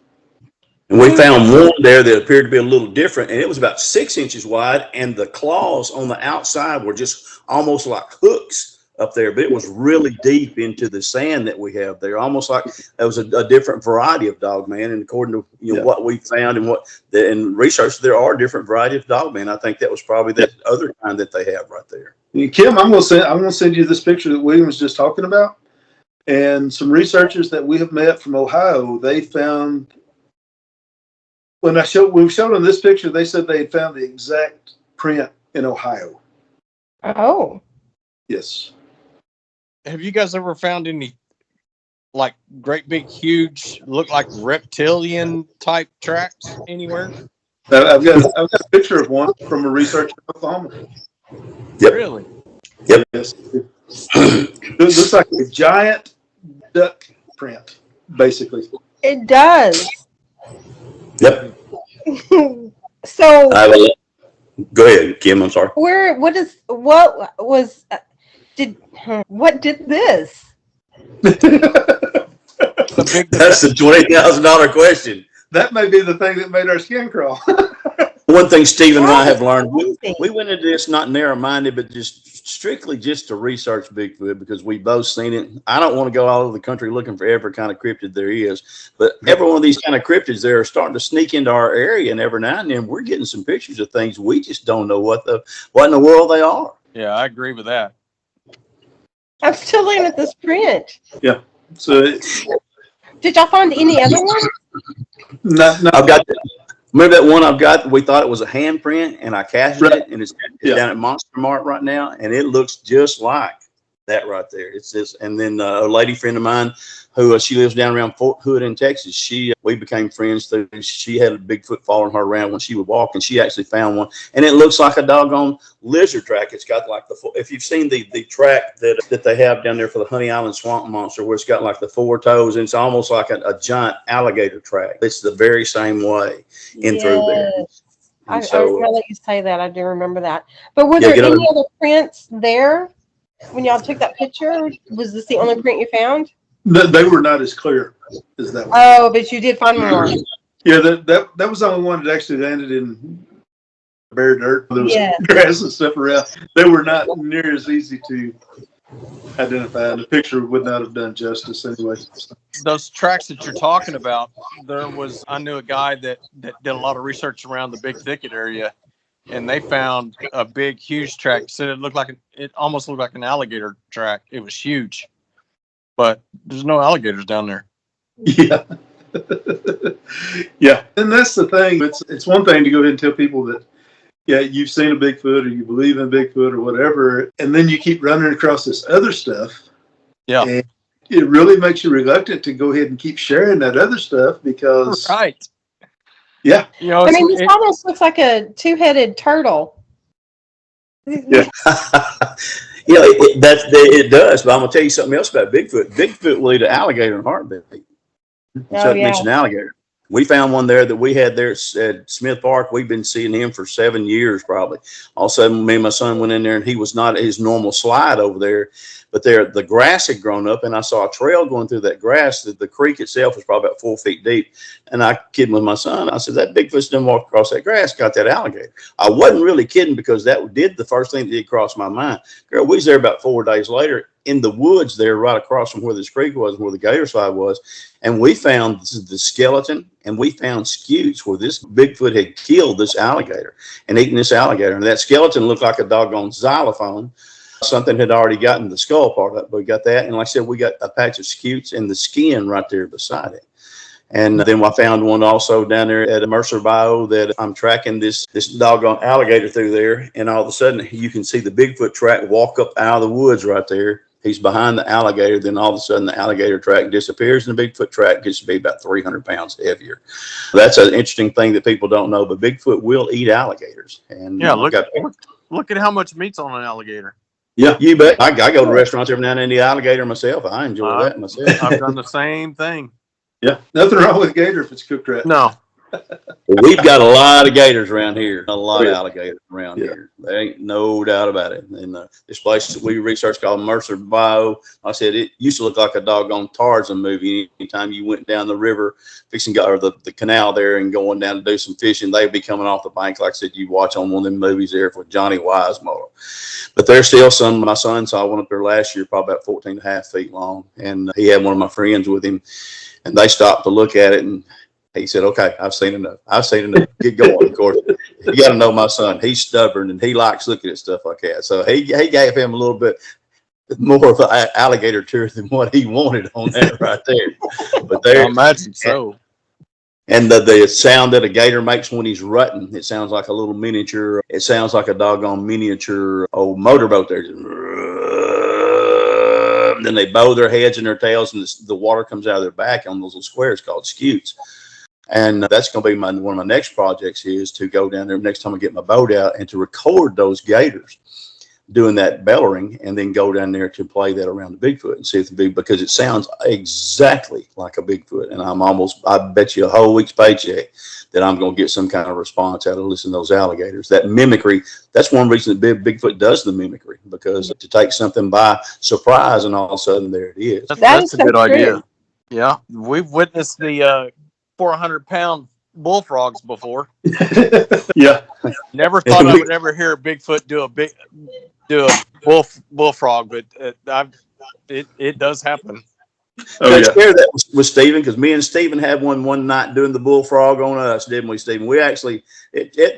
And we found one there that appeared to be a little different, and it was about 6 inches wide, and the claws on the outside were just almost like hooks up there, but it was really deep into the sand that we have there, almost like that was a different variety of dog man. And according to what we found and in research, there are different variety of dog man. I think that was probably that other kind that they have right there. Kim, I'm gonna send you this picture that William was just talking about, and some researchers that we have met from Ohio. They found when we showed them this picture, they said they had found the exact print in Ohio. Oh, yes. Have you guys ever found any like great big huge look like reptilian type tracks anywhere? I've got a picture of one from a researcher in Oklahoma. Yep. Really? Yep. Yes. It looks like a giant duck print, basically. it does. Yep. So Go ahead, Kim. I'm sorry. what did this? That's the $20,000 question. That may be the thing that made our skin crawl. One thing Stephen and I have learned, we went into this not narrow-minded, but just strictly just to research Bigfoot because we both seen it. I don't want to go all over the country looking for every kind of cryptid there is, but every one of these kind of cryptids there are starting to sneak into our area, and every now and then we're getting some pictures of things we just don't know what in the world they are. Yeah, I agree with that. I'm still looking at this print. Yeah. So Did y'all find any other one? no. I've got that. Remember that one I've got? We thought it was a handprint, and I cashed it, and it's down at Monster Mart right now, and it looks just like that right there. It's this, and then a lady friend of mine who she lives down around Fort Hood in Texas. We became friends through. She had a Bigfoot following her around when she would walk, and she actually found one, and it looks like a doggone lizard track. It's got like if you've seen the track that they have down there for the Honey Island Swamp Monster, where it's got like the 4 toes, and it's almost like a giant alligator track. It's the very same way in through there. I was going to let you say that. I do remember that. But were there any other prints there when y'all took that picture? Was this the only print you found? No, they were not as clear as that one. Oh, but you did find more. Yeah, that was the only one that actually landed in bare dirt. There was grass and stuff around. They were not near as easy to identify. The picture would not have done justice anyway. Those tracks that you're talking about, I knew a guy that did a lot of research around the Big Thicket area, and they found a big, huge track. Said it almost looked like an alligator track. It was huge, but there's no alligators down there. Yeah. Yeah. And that's the thing. It's one thing to go ahead and tell people that, yeah, you've seen a Bigfoot or you believe in Bigfoot or whatever, and then you keep running across this other stuff. Yeah. And it really makes you reluctant to go ahead and keep sharing that other stuff because. Right. Yeah. I mean, this almost looks like a 2-headed turtle. Yeah. It does. But I'm gonna tell you something else about Bigfoot. Bigfoot will eat an alligator in a heartbeat. Mention alligator. We found one there that we had there at Smith Park. We've been seeing him for 7 years probably. All of a sudden, me and my son went in there, and he was not his normal slide over there. But the grass had grown up, and I saw a trail going through that grass. The creek itself was probably about 4 feet deep. And I kidding with my son. I said, that Bigfoot's done walked across that grass, got that alligator. I wasn't really kidding because that did the first thing that did cross my mind. Girl, we was there about 4 days later in the woods there right across from where this creek was, where the gator slide was. And we found the skeleton, and we found scutes where this Bigfoot had killed this alligator and eaten this alligator. And that skeleton looked like a doggone xylophone. Something had already gotten the skull part up, but we got that. And like I said, we got a patch of scutes and the skin right there beside it. And then I found one also down there at Mercer Bayou that I'm tracking this doggone alligator through there. And all of a sudden you can see the Bigfoot track walk up out of the woods right there. He's behind the alligator. Then all of a sudden the alligator track disappears and the Bigfoot track gets to be about 300 pounds heavier. That's an interesting thing that people don't know, but Bigfoot will eat alligators. And yeah, look at how much meat's on an alligator. Yeah, you bet. I go to restaurants every now and then, the alligator myself. I enjoy that myself. I've done the same thing. Yeah, nothing wrong with gator if it's cooked right. No, We've got a lot of gators around here. A lot of Yeah. alligators around Yeah. here. There ain't no doubt about it. And this place that we researched called Mercer Bio, I said it used to look like a doggone Tarzan movie. Anytime you went down the river, fixing or the canal there and going down to do some fishing, they'd be coming off the bank. Like I said, you watch on one of them movies there with Johnny Weissmuller. But there's still some. My son saw one up there last year, probably about 14 and a half feet long. And he had one of my friends with him, and they stopped to look at it, and he said, "Okay, I've seen enough. I've seen enough. Get going." Of course, you got to know my son. He's stubborn and he likes looking at stuff like that. So he gave him a little bit more of an alligator tour than what he wanted on that right there. But there, I imagine so. And the sound that a gator makes when he's rutting, it sounds like a little miniature. It sounds like a doggone miniature old motorboat there. And then they bow their heads and their tails, and the water comes out of their back on those little squares called scutes. And that's going to be one of my next projects is to go down there next time I get my boat out and to record those gators doing that bellowing, and then go down there to play that around the Bigfoot and see if the big, because it sounds exactly like a Bigfoot. And I bet you a whole week's paycheck that I'm going to get some kind of response out of listening to those alligators. That mimicry, that's one reason that Bigfoot does the mimicry, because to take something by surprise and all of a sudden there it is. That's a good idea. Yeah. We've witnessed the 400-pound bullfrogs before. Yeah. Never thought I would ever hear a Bigfoot do a bullfrog, but it does happen. Oh, yeah. Share that with Stephen, because me and Stephen had one night doing the bullfrog on us, didn't we, Stephen? We actually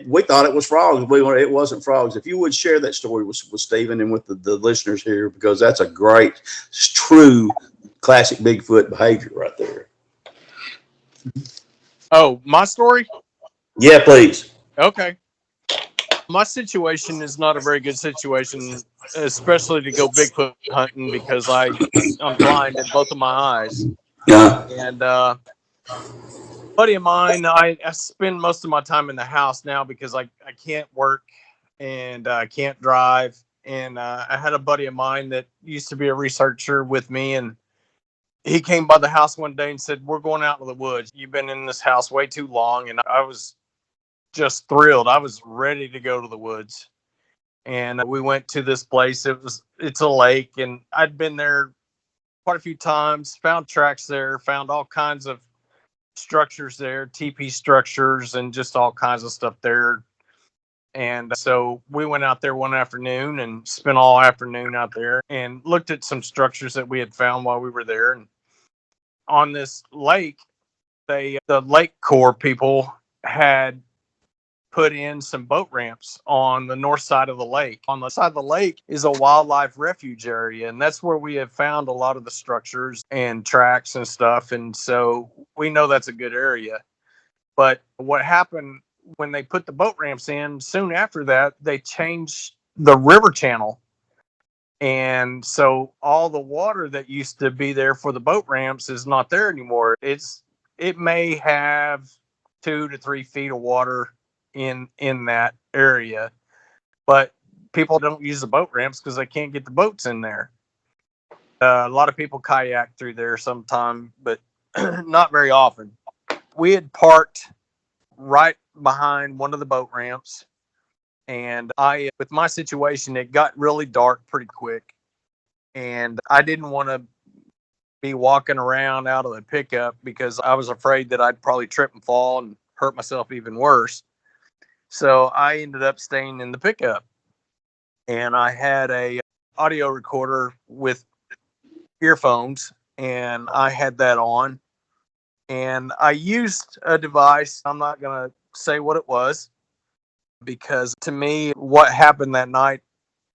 we thought it was frogs. It wasn't frogs. If you would share that story with Stephen and with the listeners here, because that's a great, true, classic Bigfoot behavior right there. Oh, my story? Yeah, please. Okay. My situation is not a very good situation, especially to go Bigfoot hunting, because I'm blind in both of my eyes. Yeah. And a buddy of mine, I spend most of my time in the house now because I can't work and I can't drive. And I had a buddy of mine that used to be a researcher with me, and he came by the house one day and said, "We're going out to the woods. You've been in this house way too long." And I was just thrilled. I was ready to go to the woods. And we went to this place. It's a lake, and I'd been there quite a few times, found tracks there, found all kinds of structures there, teepee structures, and just all kinds of stuff there. And so we went out there one afternoon and spent all afternoon out there and looked at some structures that we had found while we were there. And on this lake, the Lake Corps people had put in some boat ramps on the north side of the lake. On the side of the lake is a wildlife refuge area, and that's where we have found a lot of the structures and tracks and stuff. And so we know that's a good area. But what happened when they put the boat ramps in, soon after that, they changed the river channel. And so all the water that used to be there for the boat ramps is not there anymore. It may have 2 to 3 feet of water in that area, but people don't use the boat ramps because they can't get the boats in there. A lot of people kayak through there sometime, but not very often. We had parked right behind one of the boat ramps, and with my situation, it got really dark pretty quick, and I didn't want to be walking around out of the pickup because I was afraid that I'd probably trip and fall and hurt myself even worse. So I ended up staying in the pickup, and I had a audio recorder with earphones, and I had that on, and I used a device. I'm not going to say what it was, because to me, what happened that night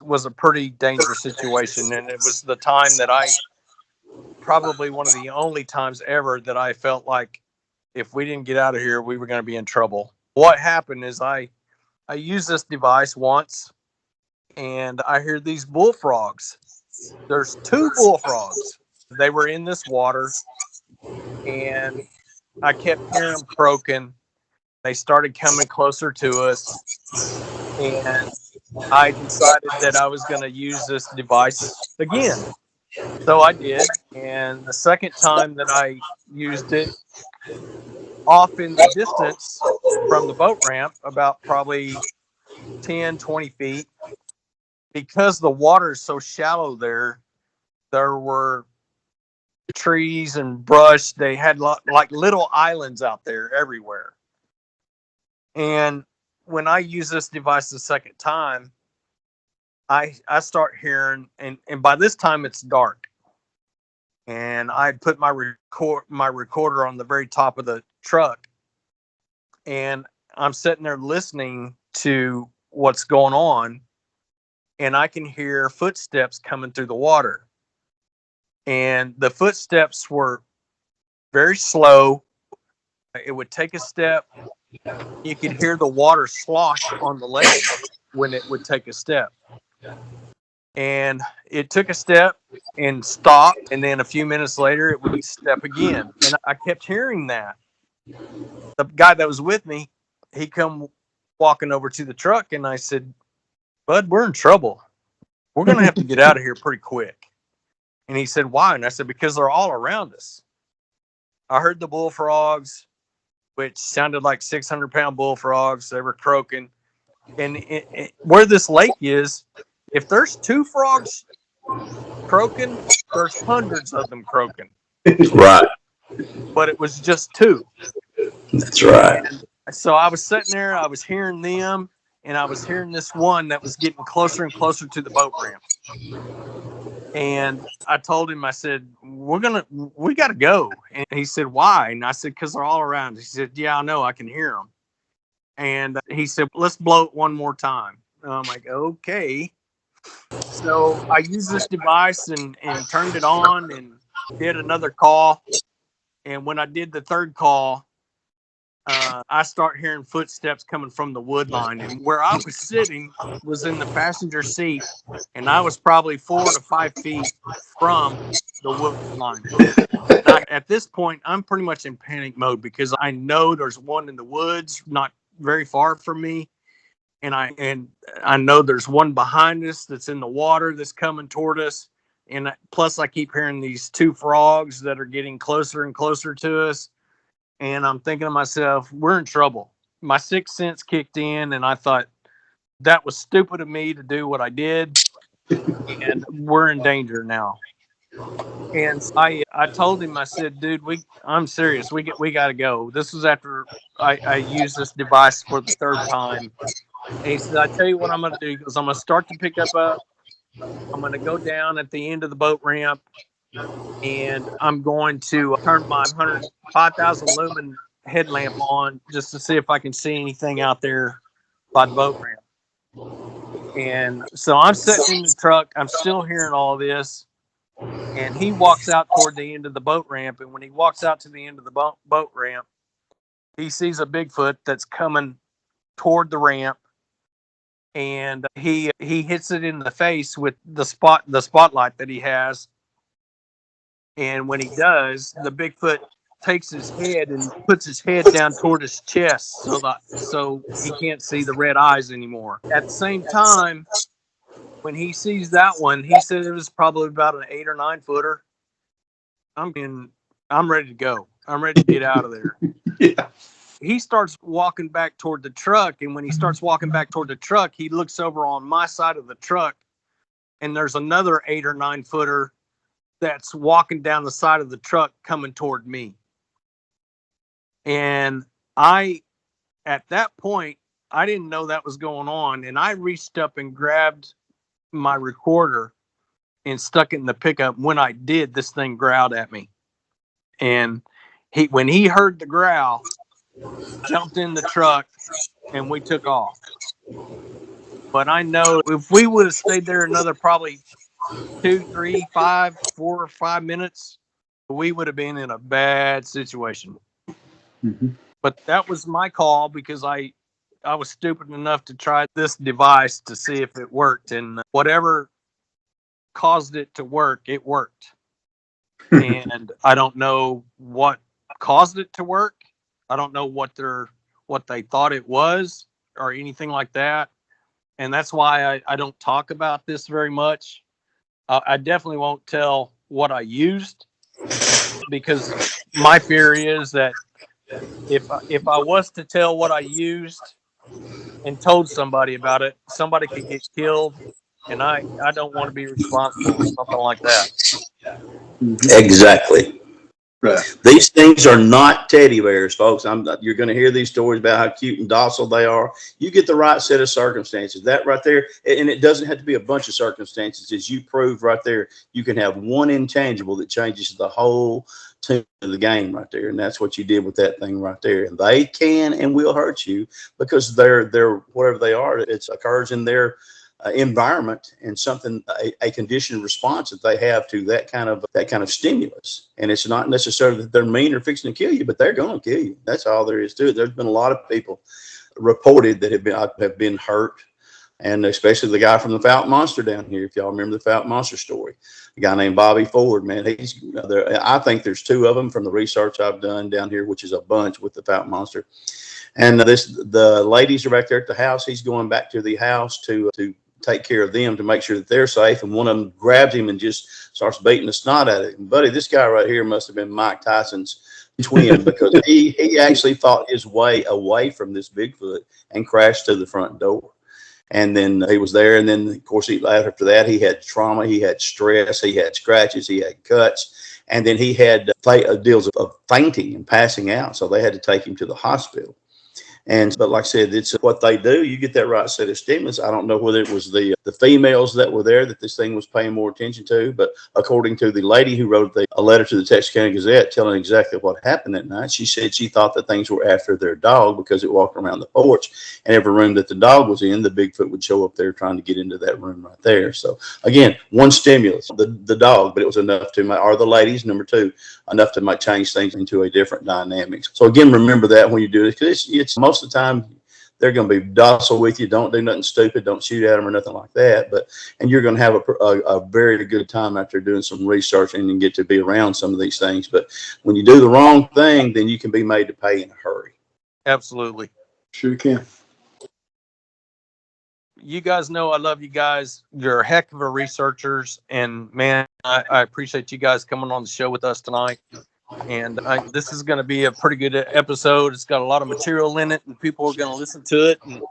was a pretty dangerous situation. And it was the time that probably one of the only times ever that I felt like if we didn't get out of here, we were going to be in trouble. What happened is I used this device once, and I hear these bullfrogs. There's 2 bullfrogs. They were in this water, and I kept hearing them croaking. They started coming closer to us, and I decided that I was going to use this device again. So I did, and the second time that I used it, off in the distance from the boat ramp, about probably 10, 20 feet. Because the water is so shallow there were trees and brush. They had like little islands out there everywhere. And when I use this device the second time, I start hearing, and by this time it's dark. And I put my recorder on the very top of the truck, and I'm sitting there listening to what's going on, and I can hear footsteps coming through the water. And the footsteps were very slow. It would take a step. You could hear the water slosh on the lake when it would take a step. And it took a step and stopped. And then a few minutes later, it would step again. And I kept hearing that. The guy that was with me, he come walking over to the truck, and I said, "Bud, we're in trouble. We're going to have to get out of here pretty quick." And he said, "Why?" And I said, "Because they're all around us." I heard the bullfrogs, which sounded like 600-pound bullfrogs. They were croaking. And where this lake is, if there's 2 frogs croaking, there's hundreds of them croaking. Right. But it was just 2. That's right. And so I was sitting there, I was hearing them, and I was hearing this one that was getting closer and closer to the boat ramp. And I told him, I said, we got to go. And he said, "Why?" And I said, "Because they're all around." He said, "Yeah, I know. I can hear them." And he said, "Let's blow it one more time." And I'm like, "Okay." So I used this device and turned it on and did another call. And when I did the third call, I start hearing footsteps coming from the wood line. And where I was sitting was in the passenger seat, and I was probably 4 to 5 feet from the wood line. At this point, I'm pretty much in panic mode because I know there's one in the woods not very far from me. And I know there's one behind us that's in the water that's coming toward us. And plus I keep hearing these 2 frogs that are getting closer and closer to us. And I'm thinking to myself, we're in trouble. My 6th sense kicked in, and I thought that was stupid of me to do what I did. And we're in danger now. And I told him, I said, "Dude, I'm serious. We got to go." This was after I used this device for the 3rd time. And he said, "I tell you what I'm going to do." He goes, "I'm going to start the pickup up. I'm going to go down at the end of the boat ramp, and I'm going to turn my 5,000 lumen headlamp on just to see if I can see anything out there by the boat ramp." And so I'm sitting in the truck. I'm still hearing all this. And he walks out toward the end of the boat ramp. And when he walks out to the end of the boat ramp, he sees a Bigfoot that's coming toward the ramp. And he hits it in the face with the spotlight that he has. And when he does, the Bigfoot takes his head and puts his head down toward his chest so he can't see the red eyes anymore. At the same time, when he sees that one, he said it was probably about an 8 or 9 footer. I'm ready to go. I'm ready to get out of there. Yeah. He starts walking back toward the truck, and when he starts walking back toward the truck, he looks over on my side of the truck, and there's another 8 or 9 footer that's walking down the side of the truck coming toward me. And at that point, I didn't know that was going on, and I reached up and grabbed my recorder and stuck it in the pickup. When I did, this thing growled at me. And when he heard the growl, jumped in the truck, and we took off. But I know if we would have stayed there another probably 2, 3, 5, 4 or 5 minutes, we would have been in a bad situation. Mm-hmm. But that was my call because I was stupid enough to try this device to see if it worked. And whatever caused it to work, it worked. And I don't know what caused it to work. I don't know what they thought it was or anything like that. And that's why I don't talk about this very much. I definitely won't tell what I used, because my fear is that if I was to tell what I used and told somebody about it, somebody could get killed, and I don't want to be responsible for something like that. Exactly. Right. These things are not teddy bears, folks. You're going to hear these stories about how cute and docile they are. You get the right set of circumstances. That right there, and it doesn't have to be a bunch of circumstances. As you proved right there, you can have one intangible that changes the whole tune of the game right there, and that's what you did with that thing right there. And they can and will hurt you because they're whatever they are. It occurs in their environment and something a conditioned response that they have to that kind of stimulus. And it's not necessarily that they're mean or fixing to kill you, but they're going to kill you. That's all there is to it. There's been a lot of people reported that have been hurt, and especially the guy from the Fountain Monster down here. If y'all remember the Fountain Monster story, a guy named Bobby Ford, man, he's there. I think there's 2 of them from the research I've done down here, which is a bunch with the Fountain Monster. And the ladies are back there at the house. He's going back to the house to take care of them, to make sure that they're safe. And one of them grabs him and just starts beating the snot out of him. Buddy, this guy right here must have been Mike Tyson's twin, because he actually fought his way away from this Bigfoot and crashed to the front door. And then he was there. And then, of course, after that, he had trauma, he had stress, he had scratches, he had cuts. And then he had deals of fainting and passing out. So they had to take him to the hospital. But like I said, it's what they do. You get that right set of stimulus. I don't know whether it was the females that were there that this thing was paying more attention to, but according to the lady who wrote a letter to the Texas County Gazette telling exactly what happened that night, she said she thought that things were after their dog because it walked around the porch, and every room that the dog was in, the Bigfoot would show up there trying to get into that room right there. So again, one stimulus, the dog, but it was enough to or the ladies, number 2, enough to change things into a different dynamic. So again, remember that when you do it, because it's most of the time they're going to be docile with you. Don't do nothing stupid. Don't shoot at them or nothing like that. And you're going to have a very good time after doing some researching and get to be around some of these things. But when you do the wrong thing, then you can be made to pay in a hurry. Absolutely. Sure can. You guys know I love you guys. You're a heck of a researchers, and man, I appreciate you guys coming on the show with us tonight. And this is going to be a pretty good episode. It's got a lot of material in it, and people are going to listen to it. And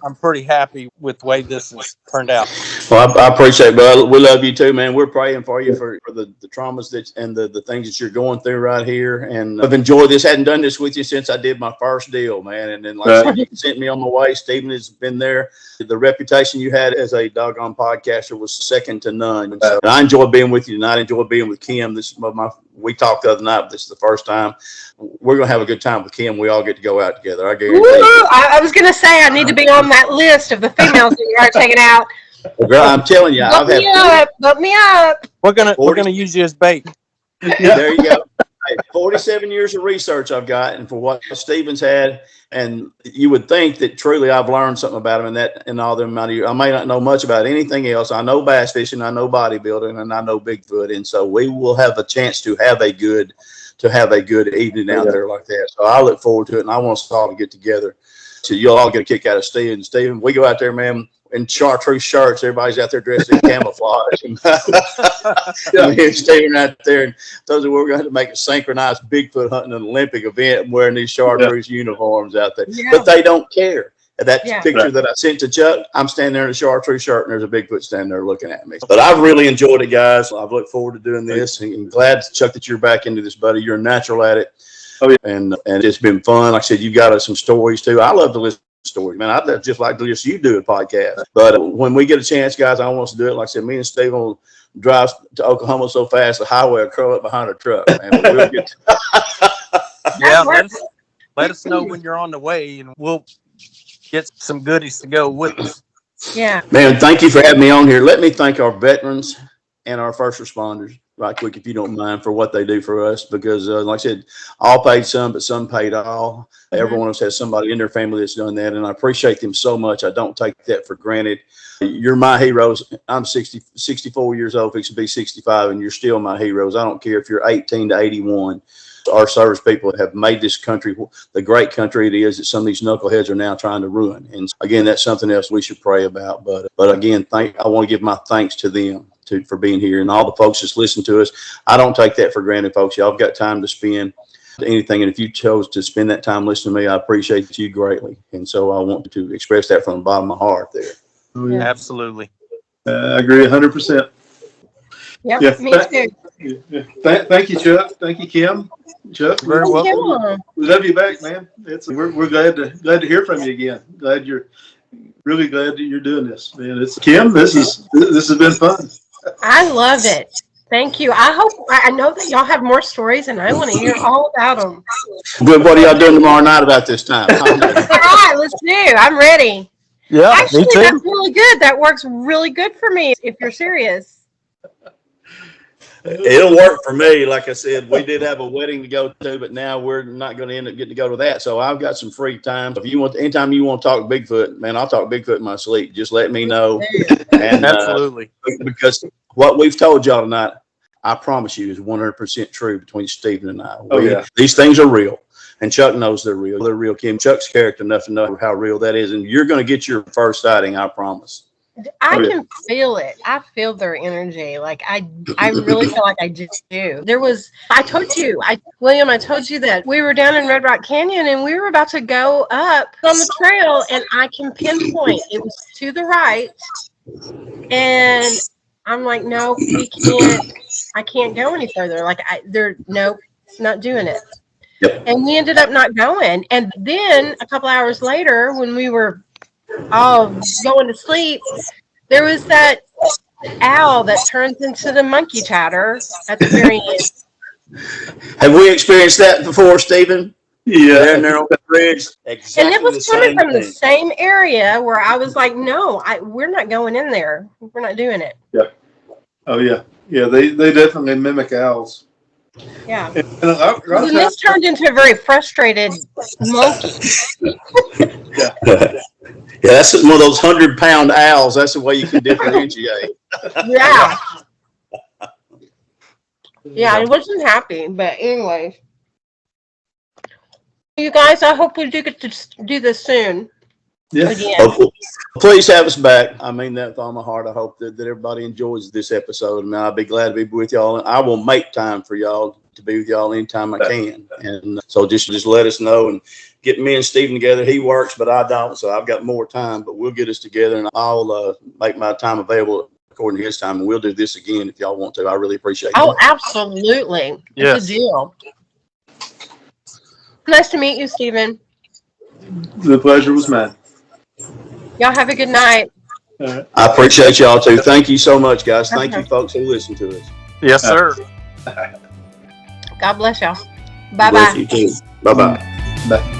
I'm pretty happy with the way this has turned out. Well, I appreciate it, brother. We love you too, man. We're praying for you for the traumas and the things that you're going through right here. And I've enjoyed this. Hadn't done this with you since I did my first deal, man. And then, like I said, you sent me on my way. Stephen has been there. The reputation you had as a doggone podcaster was second to none. And I enjoy being with you tonight. I enjoy being with Kim. We talked the other night, but this is the first time. We're going to have a good time with Kim. We all get to go out together. I guarantee you. I was going to say, I need to be on that list of the females that you are taking out. Well, girl, I'm telling you, Put me up. We're gonna use you as bait. There you go. 47 years of research I've got, and for what Stephen's had, and you would think that truly I've learned something about him and all them amount of years. I may not know much about anything else. I know bass fishing, I know bodybuilding, and I know Bigfoot, and so we will have a chance to have a good evening out there like that. So I look forward to it, and I want us all to get together. So you'll all get a kick out of Stephen. Stephen, we go out there, man, in chartreuse shirts. Everybody's out there dressed in camouflage. Me and Stephen out there, and those are we're going to make a synchronized Bigfoot hunting an Olympic event, wearing these chartreuse uniforms out there. Yeah. But they don't care. That picture that I sent to Chuck, I'm standing there in a chartreuse shirt, and there's a Bigfoot standing there looking at me. But I've really enjoyed it, guys. I've looked forward to doing this, and glad, Chuck, that you're back into this, buddy. You're a natural at it. Oh, yeah. And it's been fun. Like I said, you've got some stories too. I love to listen to stories, man. I'd just like to listen you do a podcast. But when we get a chance, guys, I want us to do it. Like I said, me and Steve will drive to Oklahoma so fast the highway will curl up behind a truck. Man. We'll get let us know when you're on the way, and we'll get some goodies to go with us. Yeah. Man, thank you for having me on here. Let me thank our veterans and our first responders right quick, if you don't mind, for what they do for us, because like I said, all paid some, but some paid all. Every one of us has somebody in their family that's done that, and I appreciate them so much. I don't take that for granted. You're my heroes. I'm 64 years old, fixing to be 65, and you're still my heroes. I don't care if you're 18 to 81. Our service people have made this country the great country it is that some of these knuckleheads are now trying to ruin. And again, that's something else we should pray about. But again, I want to give my thanks to them for being here, and all the folks that's listening to us. I don't take that for granted, folks. Y'all have got time to spend. anything. And if you chose to spend that time listening to me, I appreciate you greatly. And so I want to express that from the bottom of my heart there. Oh, yeah. Absolutely. I agree 100%. Yep, Yeah, me too. Thank you, Chuck. Thank you, Kim. Chuck, Very welcome. we love you back, man. We're glad to hear from you again. Really glad that you're doing this, man. Kim. This has been fun. I love it. Thank you. I know that y'all have more stories, and I want to hear all about them. Good. What are y'all doing tomorrow night about this time? All right, let's do. I'm ready. Yeah, Actually, me too. that's really good. That works really good for me if you're serious. It'll work for me. Like I said, we did have a wedding to go to, but now we're not going to end up getting to go to that. So I've got some free time. If you want, anytime you want to talk Bigfoot, man, I'll talk Bigfoot in my sleep. Just let me know. And Absolutely. because what we've told y'all tonight, I promise you, is 100% true between Stephen and I. These things are real, and Chuck knows they're real. They're real. Kim, Chuck's character enough to know how real that is, and you're going to get your first sighting. I promise. I can feel it. I feel their energy. Like I really feel like I just do. I told you that we were down in Red Rock Canyon and we were about to go up on the trail, and I can pinpoint it was to the right, and I'm like, no, we can't. I can't go any further. Like nope, not doing it. Yep. And we ended up not going. And then a couple hours later, when we were all going to sleep, there was that owl that turns into the monkey chatter at the very end. Have we experienced that before, Stephen? Yeah. They're on the bridge. Exactly. And it was coming from the same area where I was like, no, we're not going in there. We're not doing it. Yep. Oh yeah. Yeah, they definitely mimic owls. Yeah. And this turned into a very frustrated monkey. Yeah, that's one of those 100-pound owls. That's the way you can differentiate. Yeah. Yeah, I wasn't happy, but anyway. You guys, I hope we do get to do this soon. Yeah. Again. Please have us back. I mean that with all my heart. I hope that everybody enjoys this episode. And I'll be glad to be with y'all. And I will make time for y'all to be with y'all anytime I can. And so just let us know and get me and Stephen together. He works, but I don't. So I've got more time. But we'll get us together, and I'll make my time available according to his time. And we'll do this again if y'all want to. I really appreciate it. Oh, absolutely. Yes. It's a deal. Nice to meet you, Stephen. The pleasure was mine. Y'all have a good night. Right. I appreciate y'all too. Thank you so much, guys. Thank you, folks who listen to us. Yes, sir. God bless y'all. Bye-bye. Bless you too. Bye-bye. Bye.